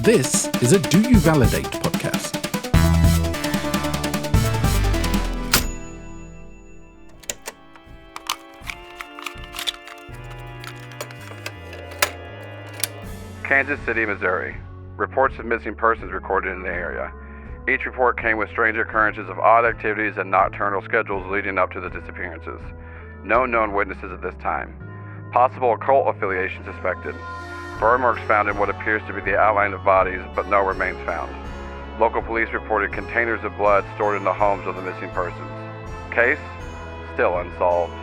This is a Do You Validate podcast. Kansas City, Missouri. Reports of missing persons recorded in the area. Each report came with strange occurrences of odd activities and nocturnal schedules leading up to the disappearances. No known witnesses at this time. Possible occult affiliation suspected. Burn marks found in what appears to be the outline of bodies, but no remains found. Local police reported containers of blood stored in the homes of the missing persons. Case still unsolved.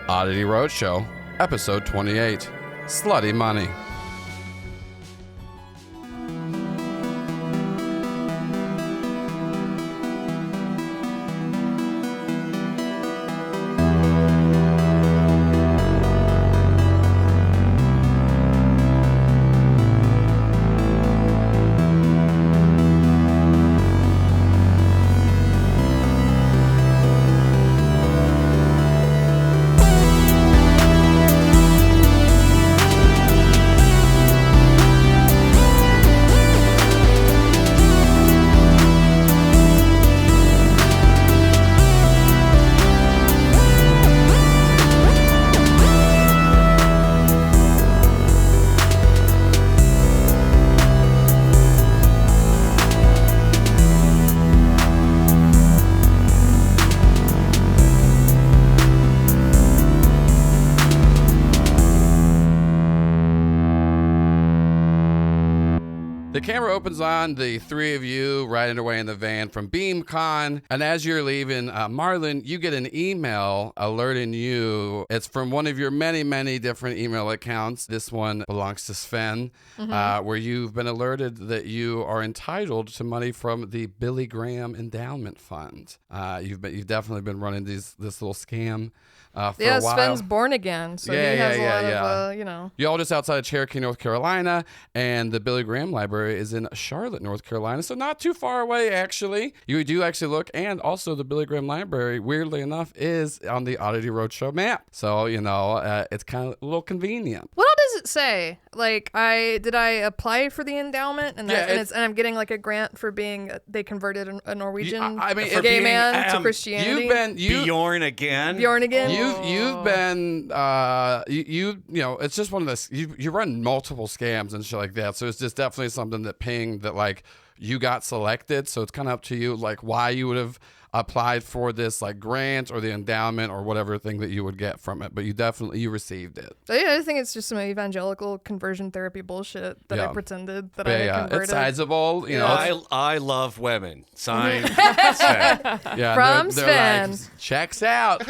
Oddity Roadshow, episode 28, Slutty Money. The camera opens on the three of you riding away in the van from BeamCon, and as you're leaving, Marlon, you get an email alerting you. It's from one of your many, many different email accounts. This one belongs to Sven, where you've been alerted that you are entitled to money from the Billy Graham Endowment Fund. You've definitely been running this little scam. For a while. Sven's born again, so he has a lot of, You're all just outside of Cherokee, North Carolina, and the Billy Graham Library is in Charlotte, North Carolina, so not too far away, actually. You do actually look, and also the Billy Graham Library, weirdly enough, is on the Oddity Roadshow map. So, it's kind of a little convenient. What all does it say? Like, did I apply for the endowment, and I'm getting like a grant for being, they converted a Norwegian gay man to Christianity? Bjorn again. You've been, it's just one of those, you run multiple scams and shit like that. So it's just definitely something that pinged that like you got selected. So it's kind of up to you, like why you would have applied for this like grant or the endowment or whatever thing that you would get from it. But you received it. I think it's just some evangelical conversion therapy bullshit that I pretended that I had converted. It's sizable. I love women. Sign Sven. Yeah, From they're Sven. like, checks out.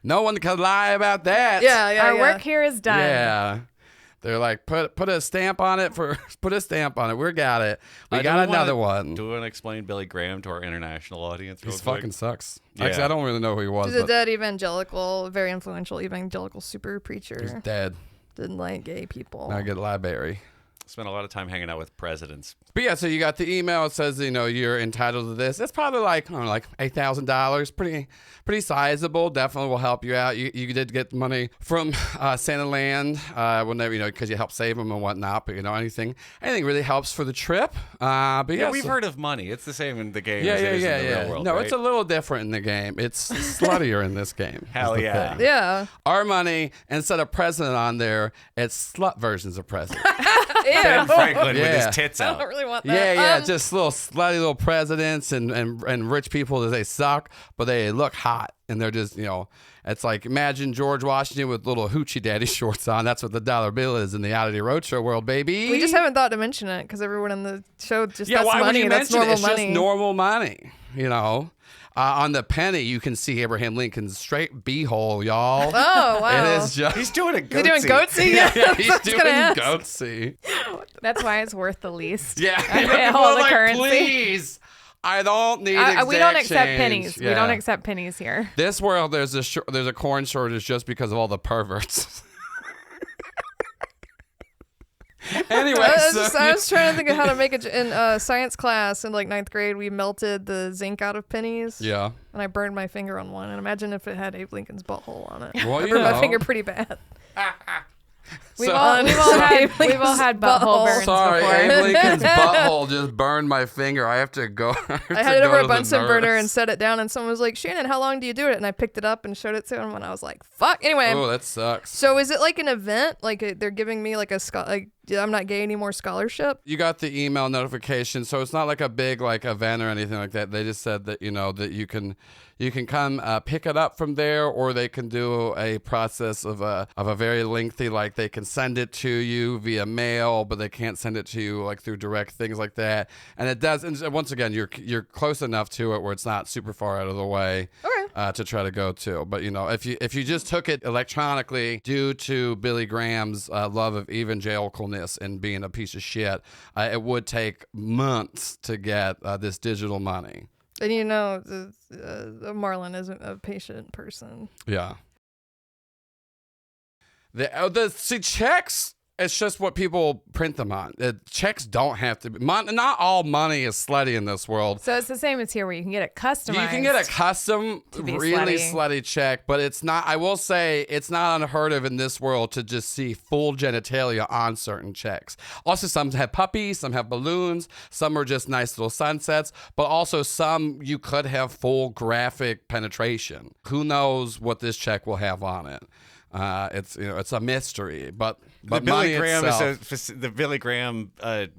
No one can lie about that. Our work here is done. Yeah. They're like, put a stamp on it put a stamp on it. We got it. We got another one. Do we want to explain Billy Graham to our international audience? He fucking sucks. Yeah. Actually, I don't really know who he was. He's a dead evangelical, very influential evangelical super preacher. He's dead. Didn't like gay people. Not a good library. Spent a lot of time hanging out with presidents. But yeah, so you got the email. It says, you're entitled to this. It's probably like $8,000. Pretty sizable. Definitely will help you out. You did get money from Santa Land whenever, because you helped save them and whatnot. But, anything really helps for the trip. But we've heard of money. It's the same in the game as it is in the real world, No, right? It's a little different in the game. It's sluttier in this game. Hell yeah. Thing. Yeah. Our money, instead of president on there, it's slut versions of president. Ben Franklin with his tits I out. don't really want that. Yeah, just little slutty little presidents and rich people that they suck, but they look hot. And they're just, it's like imagine George Washington with little hoochie daddy shorts on. That's what the dollar bill is in the Oddity Roadshow world, baby. We just haven't thought to mention it because everyone in the show just that's why money. Would you that's mention normal it? It's money. just normal money, On the penny, you can see Abraham Lincoln's straight beehole, y'all. Oh, wow. It is just... He's doing a goatsy. Is he doing goatsy? Yeah, he's doing goatsy. That's why it's worth the least. Yeah. All the currency. Please. I don't need exact we don't accept change. pennies. Yeah. We don't accept pennies here. This world, there's a corn shortage just because of all the perverts. Anyway, I was trying to think of how to make it in science class in like 9th grade. We melted the zinc out of pennies. Yeah. And I burned my finger on one. And imagine if it had Abe Lincoln's butthole on it. Well, I burned my finger pretty bad. We've all had butthole burns Sorry, before. Abe Lincoln's butthole just burned my finger. I have to go. I had it over a Bunsen burner and set it down, and someone was like, Shannon, how long do you do it? And I picked it up and showed it to him, and I was like, fuck. Anyway. Oh, that sucks. So is it like an event? Like they're giving me like I'm not gay anymore scholarship? You got the email notification, so it's not like a big like event or anything like that. They just said that, that you can come pick it up from there, or they can do a process of a very lengthy, like they can send it to you via mail, but they can't send it to you like through direct things like that. And it does. And once again, you're close enough to it where it's not super far out of the way. To try to go to. But if you just took it electronically due to Billy Graham's love of evangelicalness and being a piece of shit, it would take months to get this digital money. And Marlon isn't a patient person. Yeah. The checks. It's just what people print them on. Checks don't have to be. Not all money is slutty in this world. So it's the same as here where you can get it customized. You can get a custom, really slutty check, but it's not, I will say, it's not unheard of in this world to just see full genitalia on certain checks. Also, some have puppies, some have balloons, some are just nice little sunsets, but also some you could have full graphic penetration. Who knows what this check will have on it? It's a mystery, but the Billy Graham the Billy Graham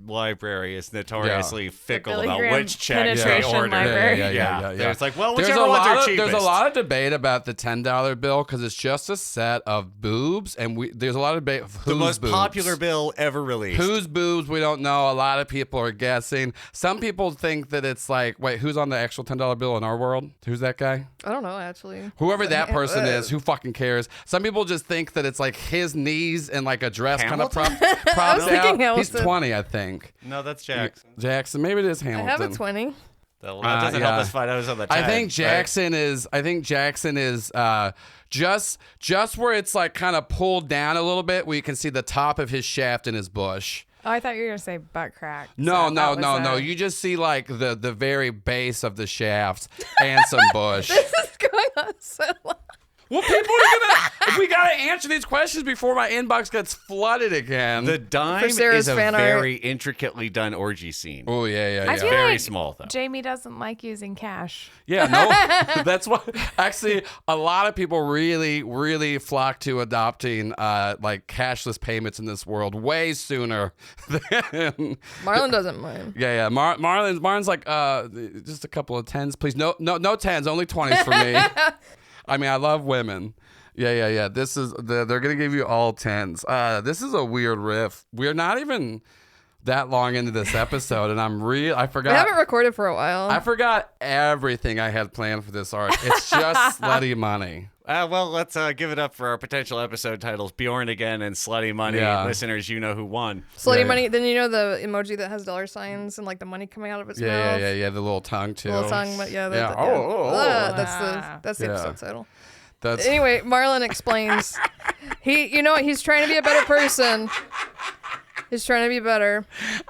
library is notoriously fickle about which check they order. Yeah. It's like, well, whichever ones are cheapest. There's a lot of debate about the $10 bill because it's just a set of boobs, and there's a lot of debate of whose the most boobs. popular bill ever released. Whose boobs we don't know. A lot of people are guessing. Some people think that it's like, wait, who's on the actual $10 bill in our world? Who's that guy? I don't know, actually. Whoever that person is, who fucking cares? Some people just think that it's like his knees and like a dress kind of propped I was thinking out. Hamilton. He's 20, I think. No, that's Jackson. Jackson, maybe it is Hamilton. I have a 20. Well, that doesn't help us find out who's on the 10. I think Jackson is just where it's like kind of pulled down a little bit, where you can see the top of his shaft and his bush. Oh, I thought you were going to say butt crack. No. You just see like the very base of the shaft and some bush. This is going on so long. Well, people are we gotta answer these questions before my inbox gets flooded again. The dime is a very intricately done orgy scene. Oh yeah. I feel very like small though. Jamie doesn't like using cash. Yeah, no, that's what. Actually, a lot of people really, really flock to adopting like cashless payments in this world way sooner than Marlon doesn't mind. Yeah. Marlon's like just a couple of tens, please. No tens, only 20s for me. I mean, I love women. Yeah. This is they're gonna give you all 10s. This is a weird riff. We're not even that long into this episode, and I forgot. We haven't recorded for a while. I forgot everything I had planned for this arc. It's just slutty money. Well, let's give it up for our potential episode titles: Bjorn again and Slutty Money. Yeah. Listeners, you know who won. Slutty Money. Then you know the emoji that has dollar signs and like the money coming out of its mouth. Yeah. The little tongue too. The little tongue, but yeah. That's the episode title. Anyway, Marlon explains. He's trying to be a better person. He's trying to be better.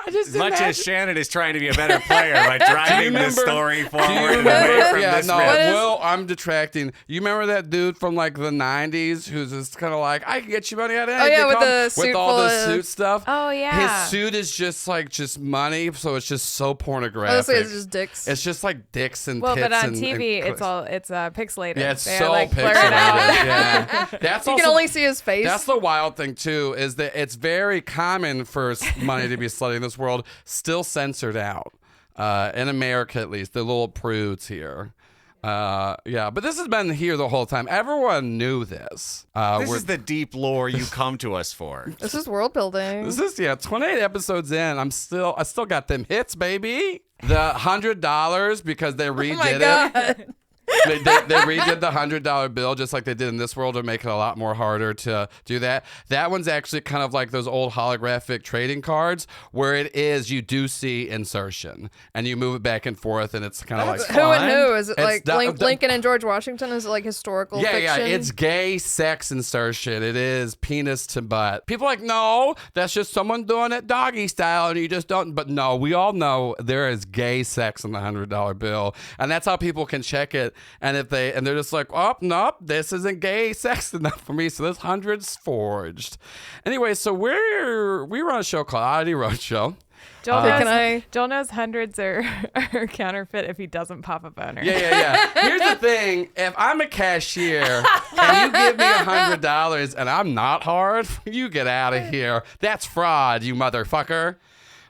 As much as Shannon is trying to be a better player by driving this story forward and away from this man. Well, I'm detracting. You remember that dude from like the 90s who's just kind of like, I can get you money out of anything. Oh, yeah, with all the suit stuff. Oh, yeah. His suit is just like money, so it's just so pornographic. Honestly, it's just dicks. It's just like dicks and tits. Well, but on TV, it's pixelated. Yeah, it's so pixelated. Yeah. You can only see his face. That's the wild thing, too, is that it's very common for money to be slutty in this world, still censored out. In America, at least, the little prudes here. But this has been here the whole time. Everyone knew this. This is the deep lore you come to us for. This is world building. This is 28 episodes in. I still got them hits, baby. The $100 because they redid it. They redid the $100 bill just like they did in this world to make it a lot more harder to do that. That one's actually kind of like those old holographic trading cards where you do see insertion and you move it back and forth and it's kind of like who and who? Is it like Lincoln and George Washington? Is it like historical fiction? Yeah, it's gay sex insertion. It is penis to butt. People are like, no, that's just someone doing it doggy style and you just don't. But no, we all know there is gay sex on the $100 bill and that's how people can check it. and they're just like, oh nope, this isn't gay sex enough for me, so this 100's forged. Anyway, so we were on a show called Oddity Roadshow. Joel knows 100s are counterfeit if he doesn't pop a boner. Yeah. Here's the thing. If I'm a cashier and you give me $100 and I'm not hard, you get out of here. That's fraud, you motherfucker.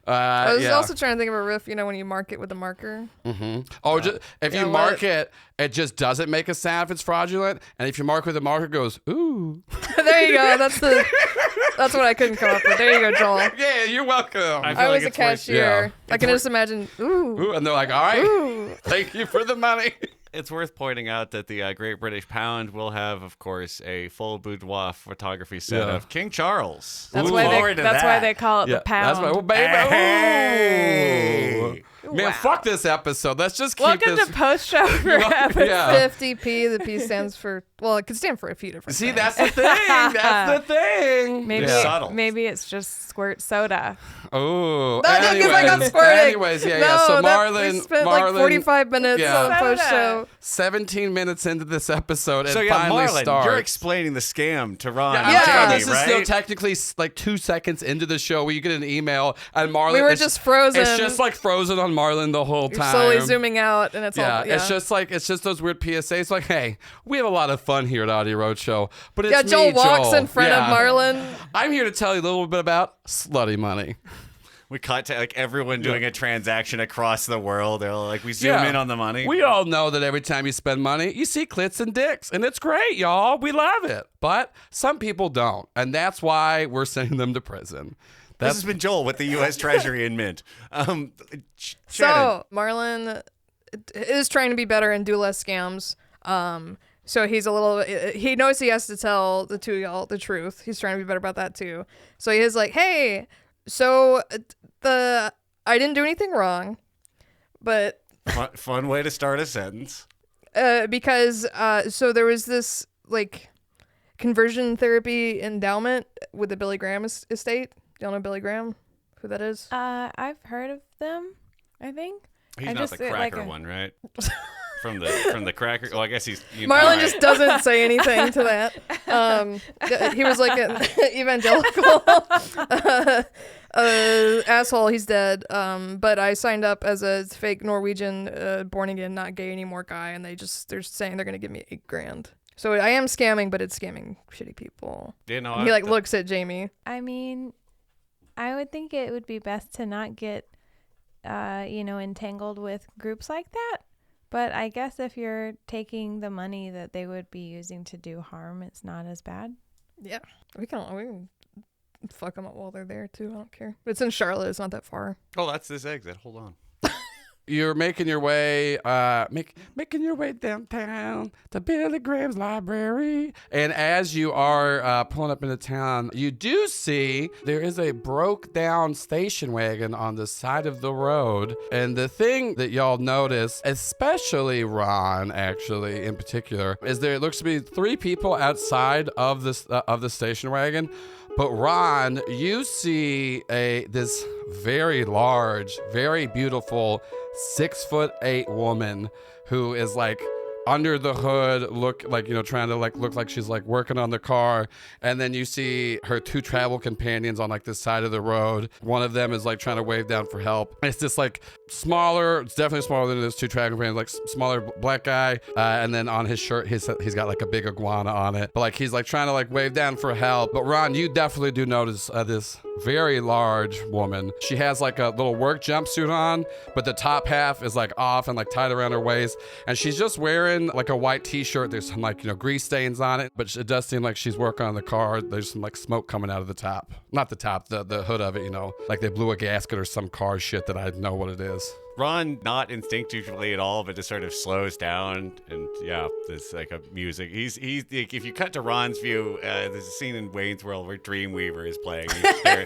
I was also trying to think of a riff, when you mark it with a marker. Mm-hmm. If you mark it, it just doesn't make a sound if it's fraudulent. And if you mark with a marker, it goes, ooh. There you go. That's what I couldn't come up with. There you go, Joel. Yeah, you're welcome. I was a cashier. I can just imagine, ooh. And they're like, all right, thank you for the money. It's worth pointing out that the Great British Pound will have, of course, a full boudoir photography set of King Charles. That's why they call it the Pound. That's why, baby. Hey. Man, fuck this episode. Let's just keep Welcome this. To post-show for episode. 50p. The P stands for, well, it could stand for a few different things. That's the thing. That's the thing. Maybe it's just squirt soda. Oh. Because I got squirted. Anyways, So we spent like 45 minutes on the post-show. 17 minutes into this episode, it finally Marlon, starts. you're explaining the scam to Ron. This is still technically like 2 seconds into the show where you get an email and Marlon. We were just frozen. It's just like frozen on Marlon the whole time. Slowly zooming out, and it's all. It's just those weird PSAs. Like, hey, we have a lot of fun here at Oddity Roadshow, but it's Joel walks in front of Marlon. I'm here to tell you a little bit about slutty money. We cut to like everyone doing a transaction across the world. They're like, we zoom in on the money. We all know that every time you spend money, you see clits and dicks, and it's great, y'all. We love it, but some people don't, and that's why we're sending them to prison. This has been Joel with the U.S. Treasury and Mint. So Marlon is trying to be better and do less scams. So he knows he has to tell the two of y'all the truth. He's trying to be better about that too. So he is like, hey, so I didn't do anything wrong, but fun way to start a sentence. Because so there was this like conversion therapy endowment with the Billy Graham estate. Do y'all know Billy Graham? Who that is? I've heard of them, I think. He's not the cracker one, right? From the cracker. Well, I guess he's. Marlon just doesn't say anything to that. He was like an evangelical asshole. He's dead. But I signed up as a fake Norwegian, born again, not gay anymore guy, and they're saying they're gonna give me $8,000. So I am scamming, but it's scamming shitty people. He looks at Jamie. I mean, I would think it would be best to not get, entangled with groups like that. But I guess if you're taking the money that they would be using to do harm, it's not as bad. Yeah, we can fuck them up while they're there too. I don't care. It's in Charlotte. It's not that far. Oh, that's this exit. Hold on. You're making your way, making your way downtown to Billy Graham's library. And as you are pulling up into town, you do see there is a broke down station wagon on the side of the road. And the thing that y'all notice, especially Ron, actually in particular, is there looks to be 3 people outside of the station wagon. But Ron, you see this very large, very beautiful 6'8" woman who is like under the hood, trying to look like she's like working on the car. And then you see her 2 travel companions on like the side of the road. One of them is like trying to wave down for help. It's just like smaller, it's definitely smaller than those 2 travel companions, like smaller black guy. And then on his shirt, he's got like a big iguana on it. But like he's like trying to like wave down for help. But Ron, you definitely do notice this very large woman. She has like a little work jumpsuit on, but the top half is like off and like tied around her waist. And she's just wearing like a white t-shirt. There's some like, grease stains on it, but it does seem like she's working on the car. There's some like smoke coming out of the top. Not the top, the hood of it, like they blew a gasket or some car shit that I know what it is. Ron, not instinctively at all, but just sort of slows down, and there's like a music. He's if you cut to Ron's view, there's a scene in Wayne's World where Dreamweaver is playing.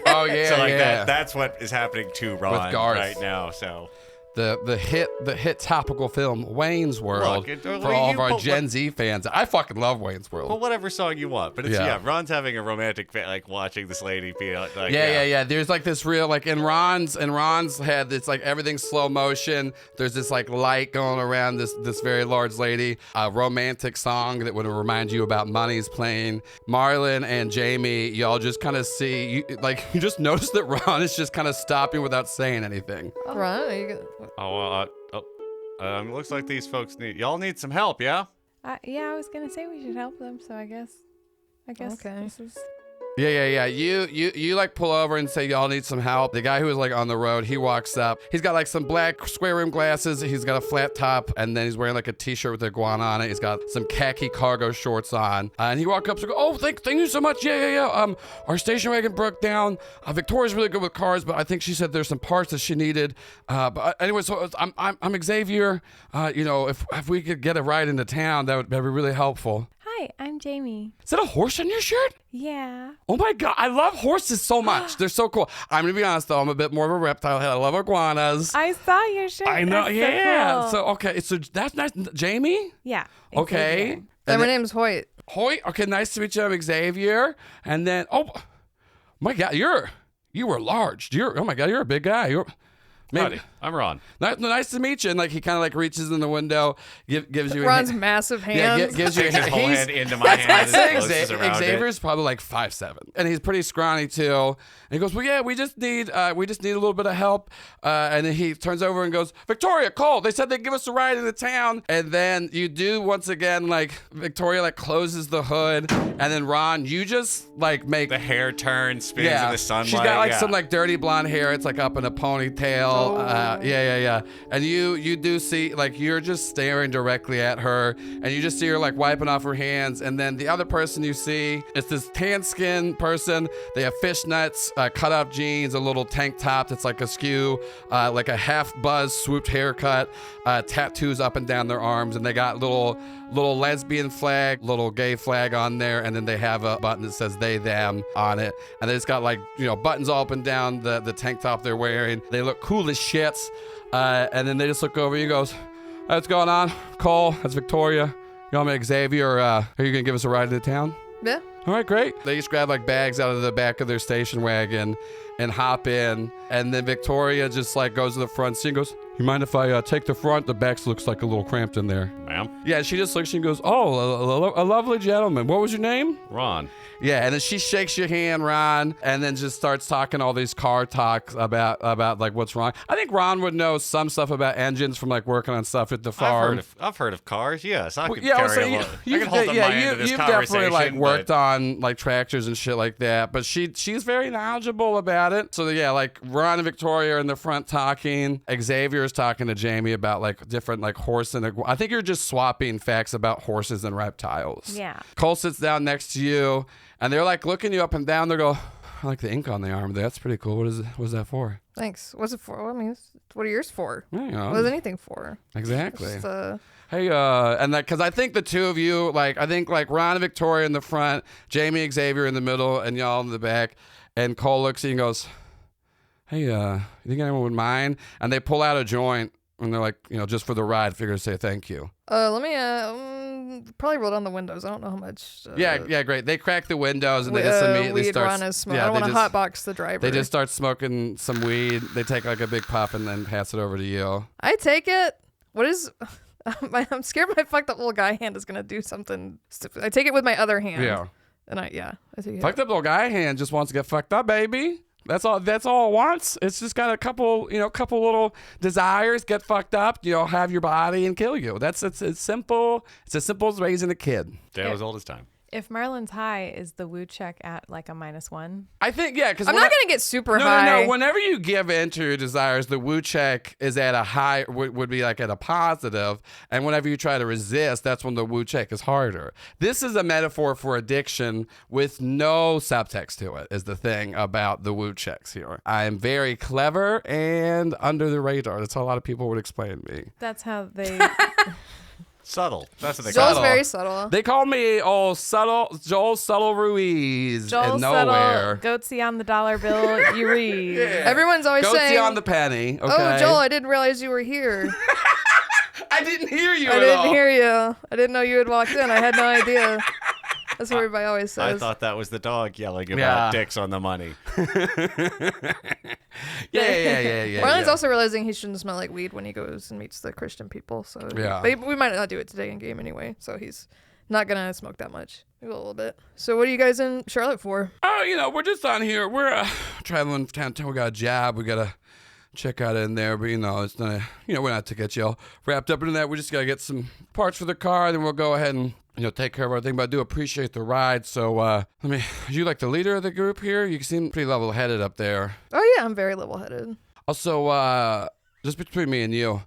Oh yeah, so like that's what is happening to Ron right now. So the hit topical film Wayne's World Look, for all of our Gen Z fans. I fucking love Wayne's World. Well, whatever song you want, but it's Ron's having a romantic like watching this lady be like yeah. There's like this real like in Ron's head, it's like everything's slow motion. There's this like light going around this very large lady. A romantic song that would remind you about money's playing. Marlon and Jamie, y'all just kind of see you just notice that Ron is just kind of stopping without saying anything. Ron, looks like these folks y'all need some help, yeah? Yeah, I was gonna say we should help them, so I guess okay. This is... Yeah. You like pull over and say y'all need some help. The guy who was like on the road, he walks up. He's got like some black square rim glasses. He's got a flat top, and then he's wearing like a t-shirt with a iguana on it. He's got some khaki cargo shorts on, and he walks up and goes, "Oh, thank you so much. Yeah. Our station wagon broke down. Victoria's really good with cars, but I think she said there's some parts that she needed. But anyway, so I'm Xavier. If we could get a ride into town, that would be really helpful." Hi, I'm Jamie. Is that a horse on your shirt? Yeah. Oh my God, I love horses so much. They're so cool. I'm gonna be honest though, I'm a bit more of a reptile head. I love iguanas. I saw your shirt. I know, That's yeah. So cool. So that's nice. Jamie? Yeah. Okay. Xavier. And my name's Hoyt. Hoyt? Okay, nice to meet you. I'm Xavier. And then, oh my God, you were large. Oh my God, you're a big guy. Howdy, I'm Ron. Nice to meet you. And like he kind of like reaches in the window, gives you Ron's a hand. massive hands. Yeah, gives you Takes his whole hand into my hand. I'd say and closes around Xavier's it. probably like 5'7", and he's pretty scrawny too. And he goes, "Well, yeah, we just need a little bit of help." And then he turns over and goes, "Victoria, Cole, they said they'd give us a ride into town." And then you do once again, like Victoria like closes the hood, and then Ron, you just like make The hair turns, spins in the sunlight. She's got like some like dirty blonde hair. It's like up in a ponytail. Yeah. And you do see like you're just staring directly at her, and you just see her like wiping off her hands. And then the other person you see, it's this tan skin person. They have fishnets, cut off jeans, a little tank top that's like askew, like a half buzz swooped haircut, tattoos up and down their arms, and they got little lesbian flag, little gay flag on there, and then they have a button that says they, them on it. And they just got like, buttons all up and down the tank top they're wearing. They look cool as shit. And then they just look over and he goes, "Hey, what's going on? Cole, that's Victoria. You want me Xavier, are you going to give us a ride into town?" Yeah. All right, great. They just grab like bags out of the back of their station wagon and hop in. And then Victoria just like goes to the front seat and goes, "You mind if I take the front? The back looks like a little cramped in there." Ma'am? Yeah, she just looks and goes, "Oh, a lovely gentleman. What was your name?" Ron. Yeah, and then she shakes your hand, Ron, and then just starts talking all these car talks about like what's wrong. I think Ron would know some stuff about engines from like working on stuff at the farm. I've heard of cars. Yes, I could Yeah, carry so I can hold up my end of this you've conversation. definitely like worked but- on like tractors and shit like that. But she's very knowledgeable about it. So yeah, like Ron and Victoria are in the front talking. Xavier is talking to Jamie about like different like horse and I think you're just swapping facts about horses and reptiles. Yeah. Cole sits down next to you, and they're like looking you up and down. They go, "I like the ink on the arm. That's pretty cool. What's that for?" Thanks. What's it for? I mean, what are yours for? Yeah, What is anything for? exactly. Just, Hey, and that because I think the two of you, like I think like Ron and Victoria in the front, Jamie, Xavier in the middle, and y'all in the back. And Cole looks at you and goes, "Hey, you think anyone would mind?" And they pull out a joint, and they're like, just for the ride, figure to say thank you. let me probably roll down the windows. I don't know how much. Yeah, great. They crack the windows and they just immediately weed start. Ron is smoking. I don't want to hotbox the driver. They just start smoking some weed. They take like a big puff and then pass it over to you. I take it. What is? I'm scared my fucked up little guy hand is gonna do something stupid. I take it with my other hand. Yeah. And I take it. Fucked up little guy hand just wants to get fucked up, baby. That's all it wants. It's just got a couple little desires, get fucked up, have your body and kill you. It's simple. It's as simple as raising a kid. That was old as time. If Marlon's high, is the woo check at like a -1? I think, yeah, because I'm not gonna get super high. No. Whenever you give in to your desires, the woo check is at a high, would be like at a positive, and whenever you try to resist, that's when the woo check is harder. This is a metaphor for addiction with no subtext to it, is the thing about the woo checks here. I am very clever and under the radar. That's how a lot of people would explain me. That's how they. Subtle. That's what they call Joel's it. very subtle. They call me Joel Subtle Ruiz Joel in nowhere. Goatsy on the dollar bill, you read. Everyone's always Goatsy saying, on the penny. Okay. "Oh, Joel, I didn't realize you were here. I didn't hear you I at didn't all. hear you. I didn't know you had walked in. I had no idea." That's what everybody always I says. thought that was the dog yelling about Yeah. dicks on the money. Yeah. Marlon's also realizing he shouldn't smell like weed when he goes and meets the Christian people. So Yeah. but we might not do it today in game anyway. So he's not gonna smoke that much. Maybe a little bit. So what are you guys in Charlotte for? Oh, we're just on here. We're traveling town. We got a job. We gotta check out in there, but it's not. We're not to get you all wrapped up into that. We just gotta get some parts for the car, then we'll go ahead and take care of our thing. But I do appreciate the ride. So are you like the leader of the group here? You seem pretty level-headed up there. Oh yeah, I'm very level-headed. Also, just between me and you,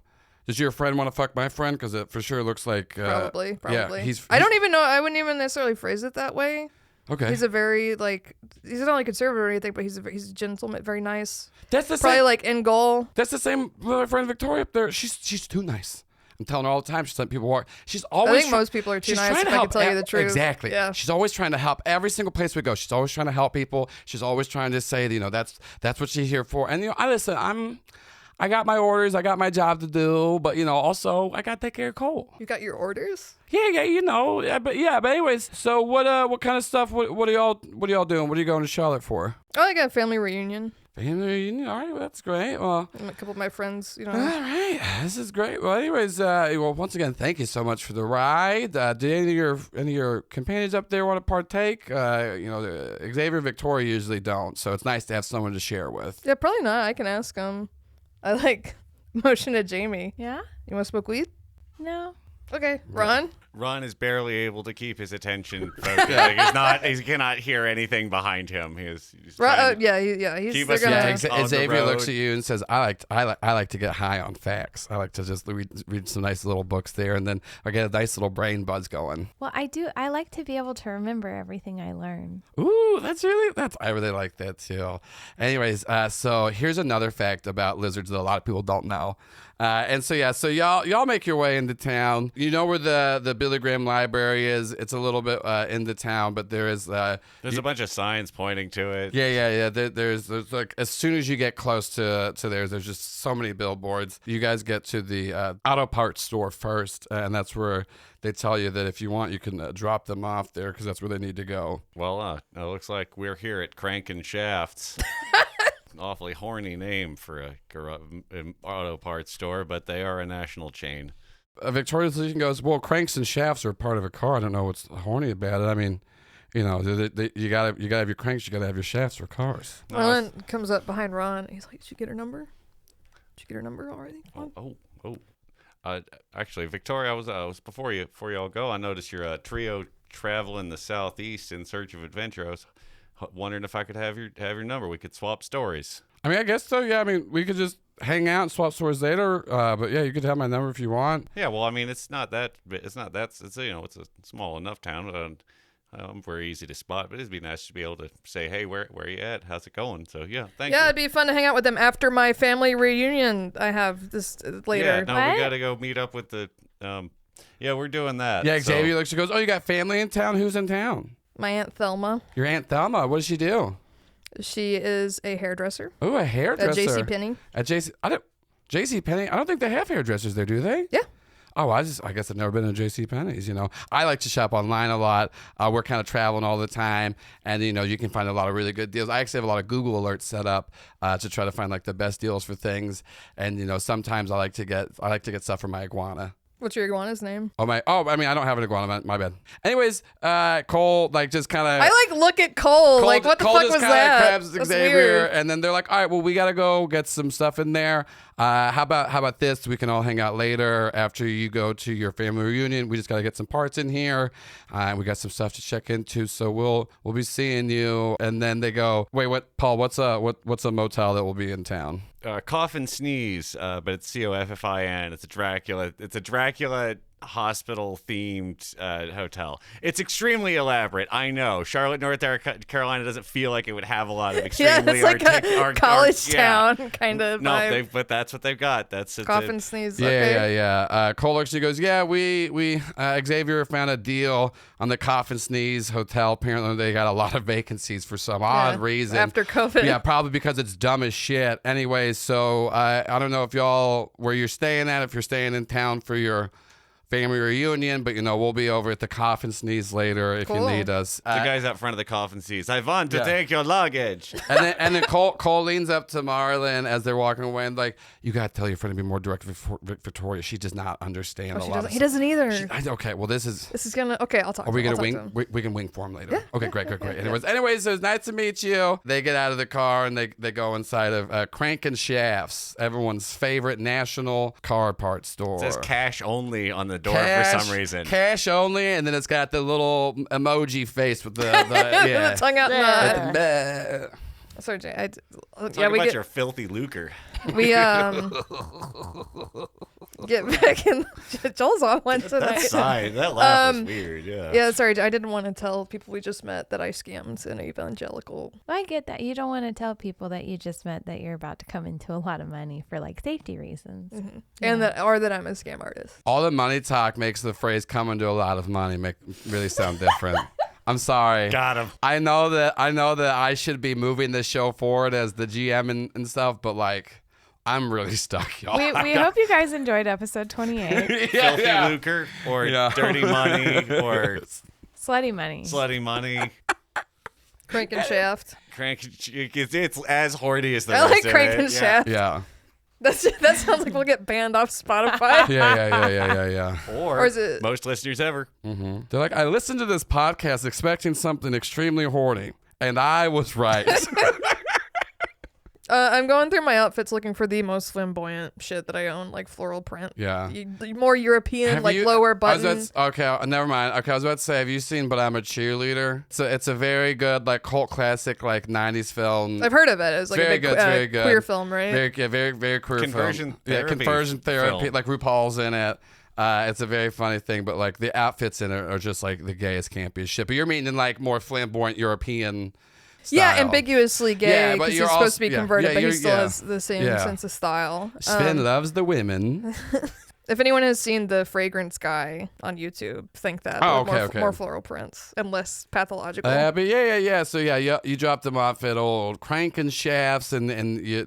does your friend want to fuck my friend? Because it for sure looks like Probably. Yeah, he's I don't even know. I wouldn't even necessarily phrase it that way. okay. He's a very he's not only conservative or anything, but he's a gentleman, very nice. That's the Probably same. like in goal. That's the same with my friend Victoria up there. She's too nice. I'm telling her all the time. She's letting people walk. She's always. I think most people are too she's nice. trying If to I help can tell you the truth. Exactly. Yeah. She's always trying to help every single place we go. She's always trying to help people. She's always trying to say, that's what she's here for. And I listen. I got my orders. I got my job to do. But also I got to take care of Cole. You got your orders? Yeah. But anyways. So what kind of stuff? What are y'all doing? What are you going to Charlotte for? Oh, I got a family reunion. Family reunion. All right. Well, that's great. Well. And a couple of my friends, All right, this is great. Well, anyways, once again, thank you so much for the ride. Did any of your companions up there want to partake? Xavier and Victoria usually don't, so it's nice to have someone to share with. Yeah, probably not. I can ask them. I motion at Jamie. Yeah? You want to smoke weed? No. Okay, Ron. Ron is barely able to keep his attention focused. He cannot hear anything behind him. He's Ron, trying yeah. He's keep they're us gonna. on the Xavier road. looks at you and says, I like to get high on facts. I like to just read some nice little books there, and then I get a nice little brain buzz going. Well, I do. I like to be able to remember everything I learn. Ooh, I really like that too. Anyways, so here's another fact about lizards that a lot of people don't know. So y'all make your way into town. You know where the Billy Graham Library is. It's a little bit into town, but there's a bunch of signs pointing to it. Yeah. There's like as soon as you get close to there's just so many billboards. You guys get to the auto parts store first, and that's where they tell you that if you want, you can drop them off there because that's where they need to go. Well, it looks like we're here at Crank and Shafts. An awfully horny name for an auto parts store, but they are a national chain. Victoria's Legion goes, well, cranks and shafts are part of a car. I don't know what's horny about it. I mean, you gotta have your cranks, you gotta have your shafts for cars. Ron comes up behind Ron. He's like, "Did you get her number? Did you get her number already?" Actually, Victoria, I was before y'all go. I noticed you're a trio traveling the southeast in search of adventure. I was wondering if I could have your number. We could swap stories. I mean, I guess so. Yeah. I mean, we could just hang out and swap stories later. But yeah, you could have my number if you want. Yeah. Well, I mean, it's a small enough town. I'm very easy to spot, but it'd be nice to be able to say, hey, where are you at? How's it going? So yeah, thank you. Yeah, it'd be fun to hang out with them after my family reunion. I have this later. Yeah, no, What? we got to go meet up with the. Yeah, we're doing that. Yeah. so- Xavier looks. She goes, oh, you got family in town? Who's in town? My Aunt Thelma. Your Aunt Thelma. What does she do? She is a hairdresser Oh, a hairdresser. at JCPenney. At JCPenney. I don't think they have hairdressers there, do they? Yeah. Oh, I guess I've never been to JCPenney's, I like to shop online a lot. We're kind of traveling all the time, and, you can find a lot of really good deals. I actually have a lot of Google alerts set up to try to find, like, the best deals for things. And, sometimes I like to get stuff for my iguana. What's your iguana's name? I don't have an iguana. My bad. Anyways, Cole, just kind of... I look at Cole. What the Cole fuck just was kinda that? grabs That's Xavier, weird. and then they're like, all right, well, we got to go get some stuff in there. How about this? We can all hang out later after you go to your family reunion. We just got to get some parts in here. We got some stuff to check into, so we'll be seeing you. And then they go, wait, what, Paul? What's a motel that will be in town? Cough and Sneeze, but it's COFFIN. It's a Dracula hospital-themed hotel. It's extremely elaborate. I know. Charlotte, North Carolina doesn't feel like it would have a lot of extremely it's like a college town kind of No, vibe. but that's what they've got. That's Cough and sneeze. Yeah, okay. yeah. Cole actually goes, yeah, we Xavier found a deal on the Cough and Sneeze hotel. Apparently, they got a lot of vacancies for some odd reason. After COVID. Yeah, probably because it's dumb as shit. Anyways, so I don't know if y'all, where you're staying at, if you're staying in town for your family reunion, but we'll be over at the Cough and Sneeze later if you need us. The guys out front of the coffin sees, I want to take your luggage. And then Cole leans up to Marlon as they're walking away and like, you got to tell your friend to be more direct with Victoria. She does not understand a lot of He doesn't either. okay, well this is gonna, okay, I'll talk to him. Are we I'll gonna talk to wing? him. We can wing for him later. Yeah. Okay, great. Anyways, it was nice to meet you. They get out of the car and they go inside of Crank and Shafts, everyone's favorite national car parts store. It says cash only on the door for some reason. Cash only, and then it's got the little emoji face with the yeah. The tongue out in the... Bleh. Sorry, Jay. Talk about your filthy lucre. We get back in. Joel's on one tonight. That sign, that laugh was weird. Yeah. Yeah, sorry, I didn't want to tell people we just met that I scammed an evangelical. I get that. You don't want to tell people that you just met that you're about to come into a lot of money for like safety reasons. Mm-hmm. And that I'm a scam artist. All the money talk makes the phrase "come into a lot of money" really sound different. I'm sorry. Got him. I know that I should be moving this show forward as the GM and stuff, but like, I'm really stuck, y'all. We hope you guys enjoyed episode 28. Filthy lucre or dirty money or Slutty money. slutty money. Crank and Shaft. It's as horny as the I rest like of Crank it. and Shaft. Yeah. That sounds like we'll get banned off Spotify. Yeah. Or is it- most listeners ever. Mm-hmm. They're like, I listened to this podcast expecting something extremely horny, and I was right. I'm going through my outfits looking for the most flamboyant shit that I own, like floral print. Yeah. More European, lower button. Never mind. Okay, I was about to say, have you seen But I'm a Cheerleader? It's a very good, like, cult classic, like, 90s film. I've heard of it. It's like very a big good. It's very good. queer film, right? Very queer Conversion film. therapy Conversion therapy. film. Like, RuPaul's in it. It's a very funny thing, but, like, the outfits in it are just, like, the gayest campy shit. But you're meaning, like, more flamboyant European style. Yeah, ambiguously gay because he's supposed to be converted, but he still has the same sense of style. Sven loves the women. If anyone has seen the Fragrance Guy on YouTube, think that. More floral prints and less pathological. But yeah. So you dropped them off at old Crank and Shafts, and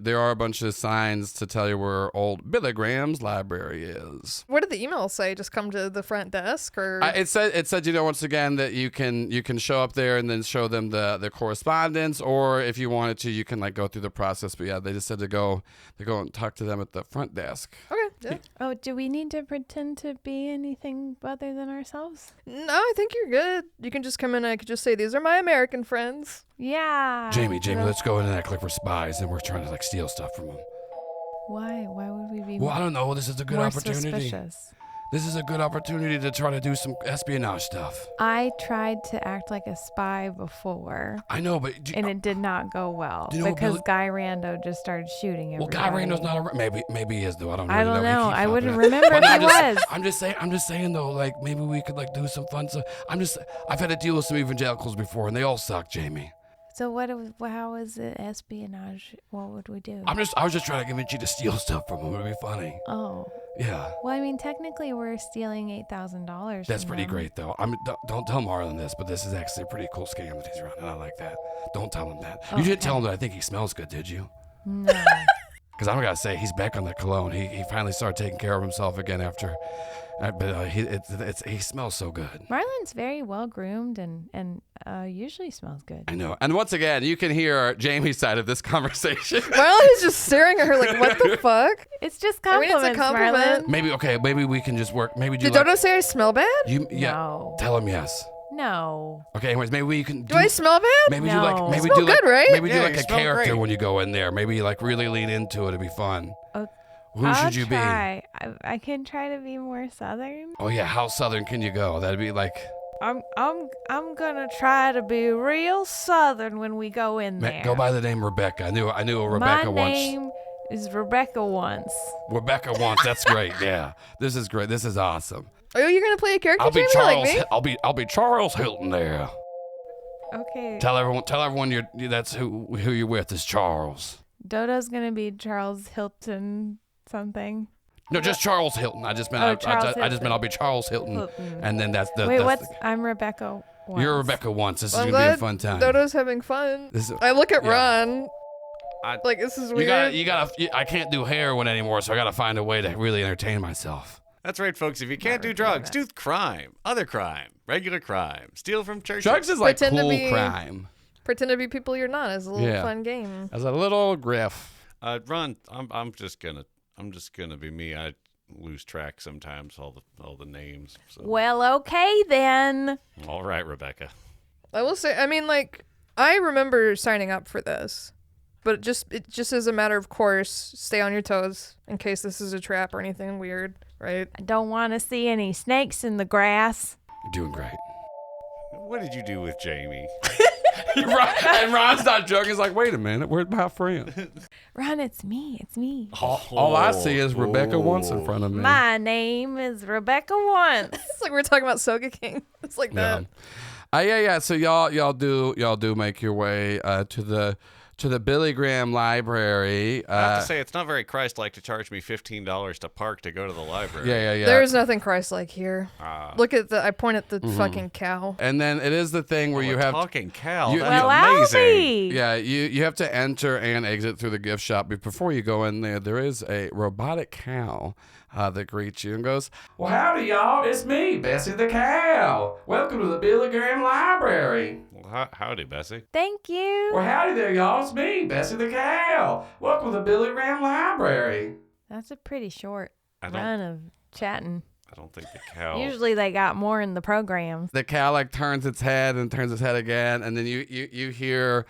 there are a bunch of signs to tell you where old Billy Graham's library is. What did the email say? Just come to the front desk, or it said once again that you can show up there and then show them the correspondence, or if you wanted to, you can like go through the process. But yeah, they just said to go and talk to them at the front desk. Okay. Yeah. Oh, do we need to pretend to be anything other than ourselves? No, I think you're good. You can just come in and I could just say, these are my American friends. Yeah. Jamie, let's go in and act like we're spies and we're trying to like steal stuff from them. Why would we be Well, I don't know. This is a good more opportunity. suspicious? This is a good opportunity to try to do some espionage stuff. I tried to act like a spy before. I know, but... and it did not go well Do you know because Guy Rando just started shooting everybody. Well, Guy Rando's not around. Maybe he is, though. I don't really I don't know. He keeps I wouldn't popping up. remember Well, if he was. I'm just saying, though, like, maybe we could, like, do some fun stuff. I've had to deal with some evangelicals before, and they all suck, Jamie. So how is it espionage? What would we do? I was just trying to convince you to steal stuff from them. It would be funny. Oh. Yeah. Well, I mean, technically, we're stealing $8,000. That's pretty great, though. Don't tell Marlon this, but this is actually a pretty cool scam that he's running. I like that. Don't tell him that. You didn't tell him that I think he smells good, did you? No. Because I'm gotta say, he's back on the cologne. He finally started taking care of himself again after. But he smells so good. Marlon's very well groomed and usually smells good. I know. And once again, you can hear Jamie's side of this conversation. Marlon is just staring at her like, what the fuck? It's just I mean, compliments, it's a compliment. Marlon. Maybe we can just work. Maybe do Did Dodo say I smell bad? No. Tell him yes. No. Okay. Anyways, maybe we can. Do I smell bad? Maybe No. do like maybe Smell do like good, right? maybe do Yeah, like you a smell character great. when you go in there. Maybe like really lean into it. It'd be fun. Who I'll should you try. I can try to be more southern. be? Oh yeah, how southern can you go? That'd be like. I'm gonna try to be real southern when we go in there. Go by the name Rebecca. I knew a Rebecca My once. name is Rebecca once. Rebecca once. That's great. Yeah. This is great. This is awesome. Oh, you're gonna play a character, I'll be Jamie, Charles. like me? I'll be Charles Hilton there. Okay. Tell everyone that's who you're with is Charles. Dodo's gonna be Charles Hilton something. No, just Charles Hilton. I just meant I'll be Charles Hilton, and then that's the. Wait, that's I'm Rebecca. Once. You're Rebecca once. This is I'm gonna be a glad fun time. Dodo's having fun. I look at Ron. Like, this is weird. I can't do heroin anymore, so I gotta find a way to really entertain myself. That's right, folks. If you can't do drugs, do crime, other crime, regular crime, steal from churches. Drugs is like Pretend to cool be- crime. Pretend to be people you're not as a little fun game. As a little griff. Ron, I'm just gonna be me. I lose track sometimes, all the names. So. Well, okay then. All right, Rebecca. I will say, I mean, like, I remember signing up for this, but it just as a matter of course, stay on your toes in case this is a trap or anything weird, right? I don't want to see any snakes in the grass. You're doing great. What did you do with Jamie? And Ron's not joking. He's like, wait a minute, we're my friend. Ron, it's me. It's me. All I see is Rebecca once in front of me. My name is Rebecca Once. It's like we're talking about Soga King. It's like that. Yeah. So y'all do make your way to the Billy Graham Library. I have to say, it's not very Christ-like to charge me $15 to park to go to the library. Yeah. There's nothing Christ-like here. Look at I point at the fucking cow. And then it is the thing where you have talking cow. You- That's Well, amazing. Albie. Yeah, you have to enter and exit through the gift shop. But before you go in there, there is a robotic cow that greets you and goes, "Well, howdy, y'all. It's me, Bessie the cow. Welcome to the Billy Graham Library." Well, howdy, Bessie. Thank you. "Well, howdy there, y'all. It's me, Bessie the cow. Welcome to the Billy Graham Library." That's a pretty short I don't- run of chatting. I don't think the cow. Usually they got more in the programs. The cow like turns its head and turns its head again, and then you hear,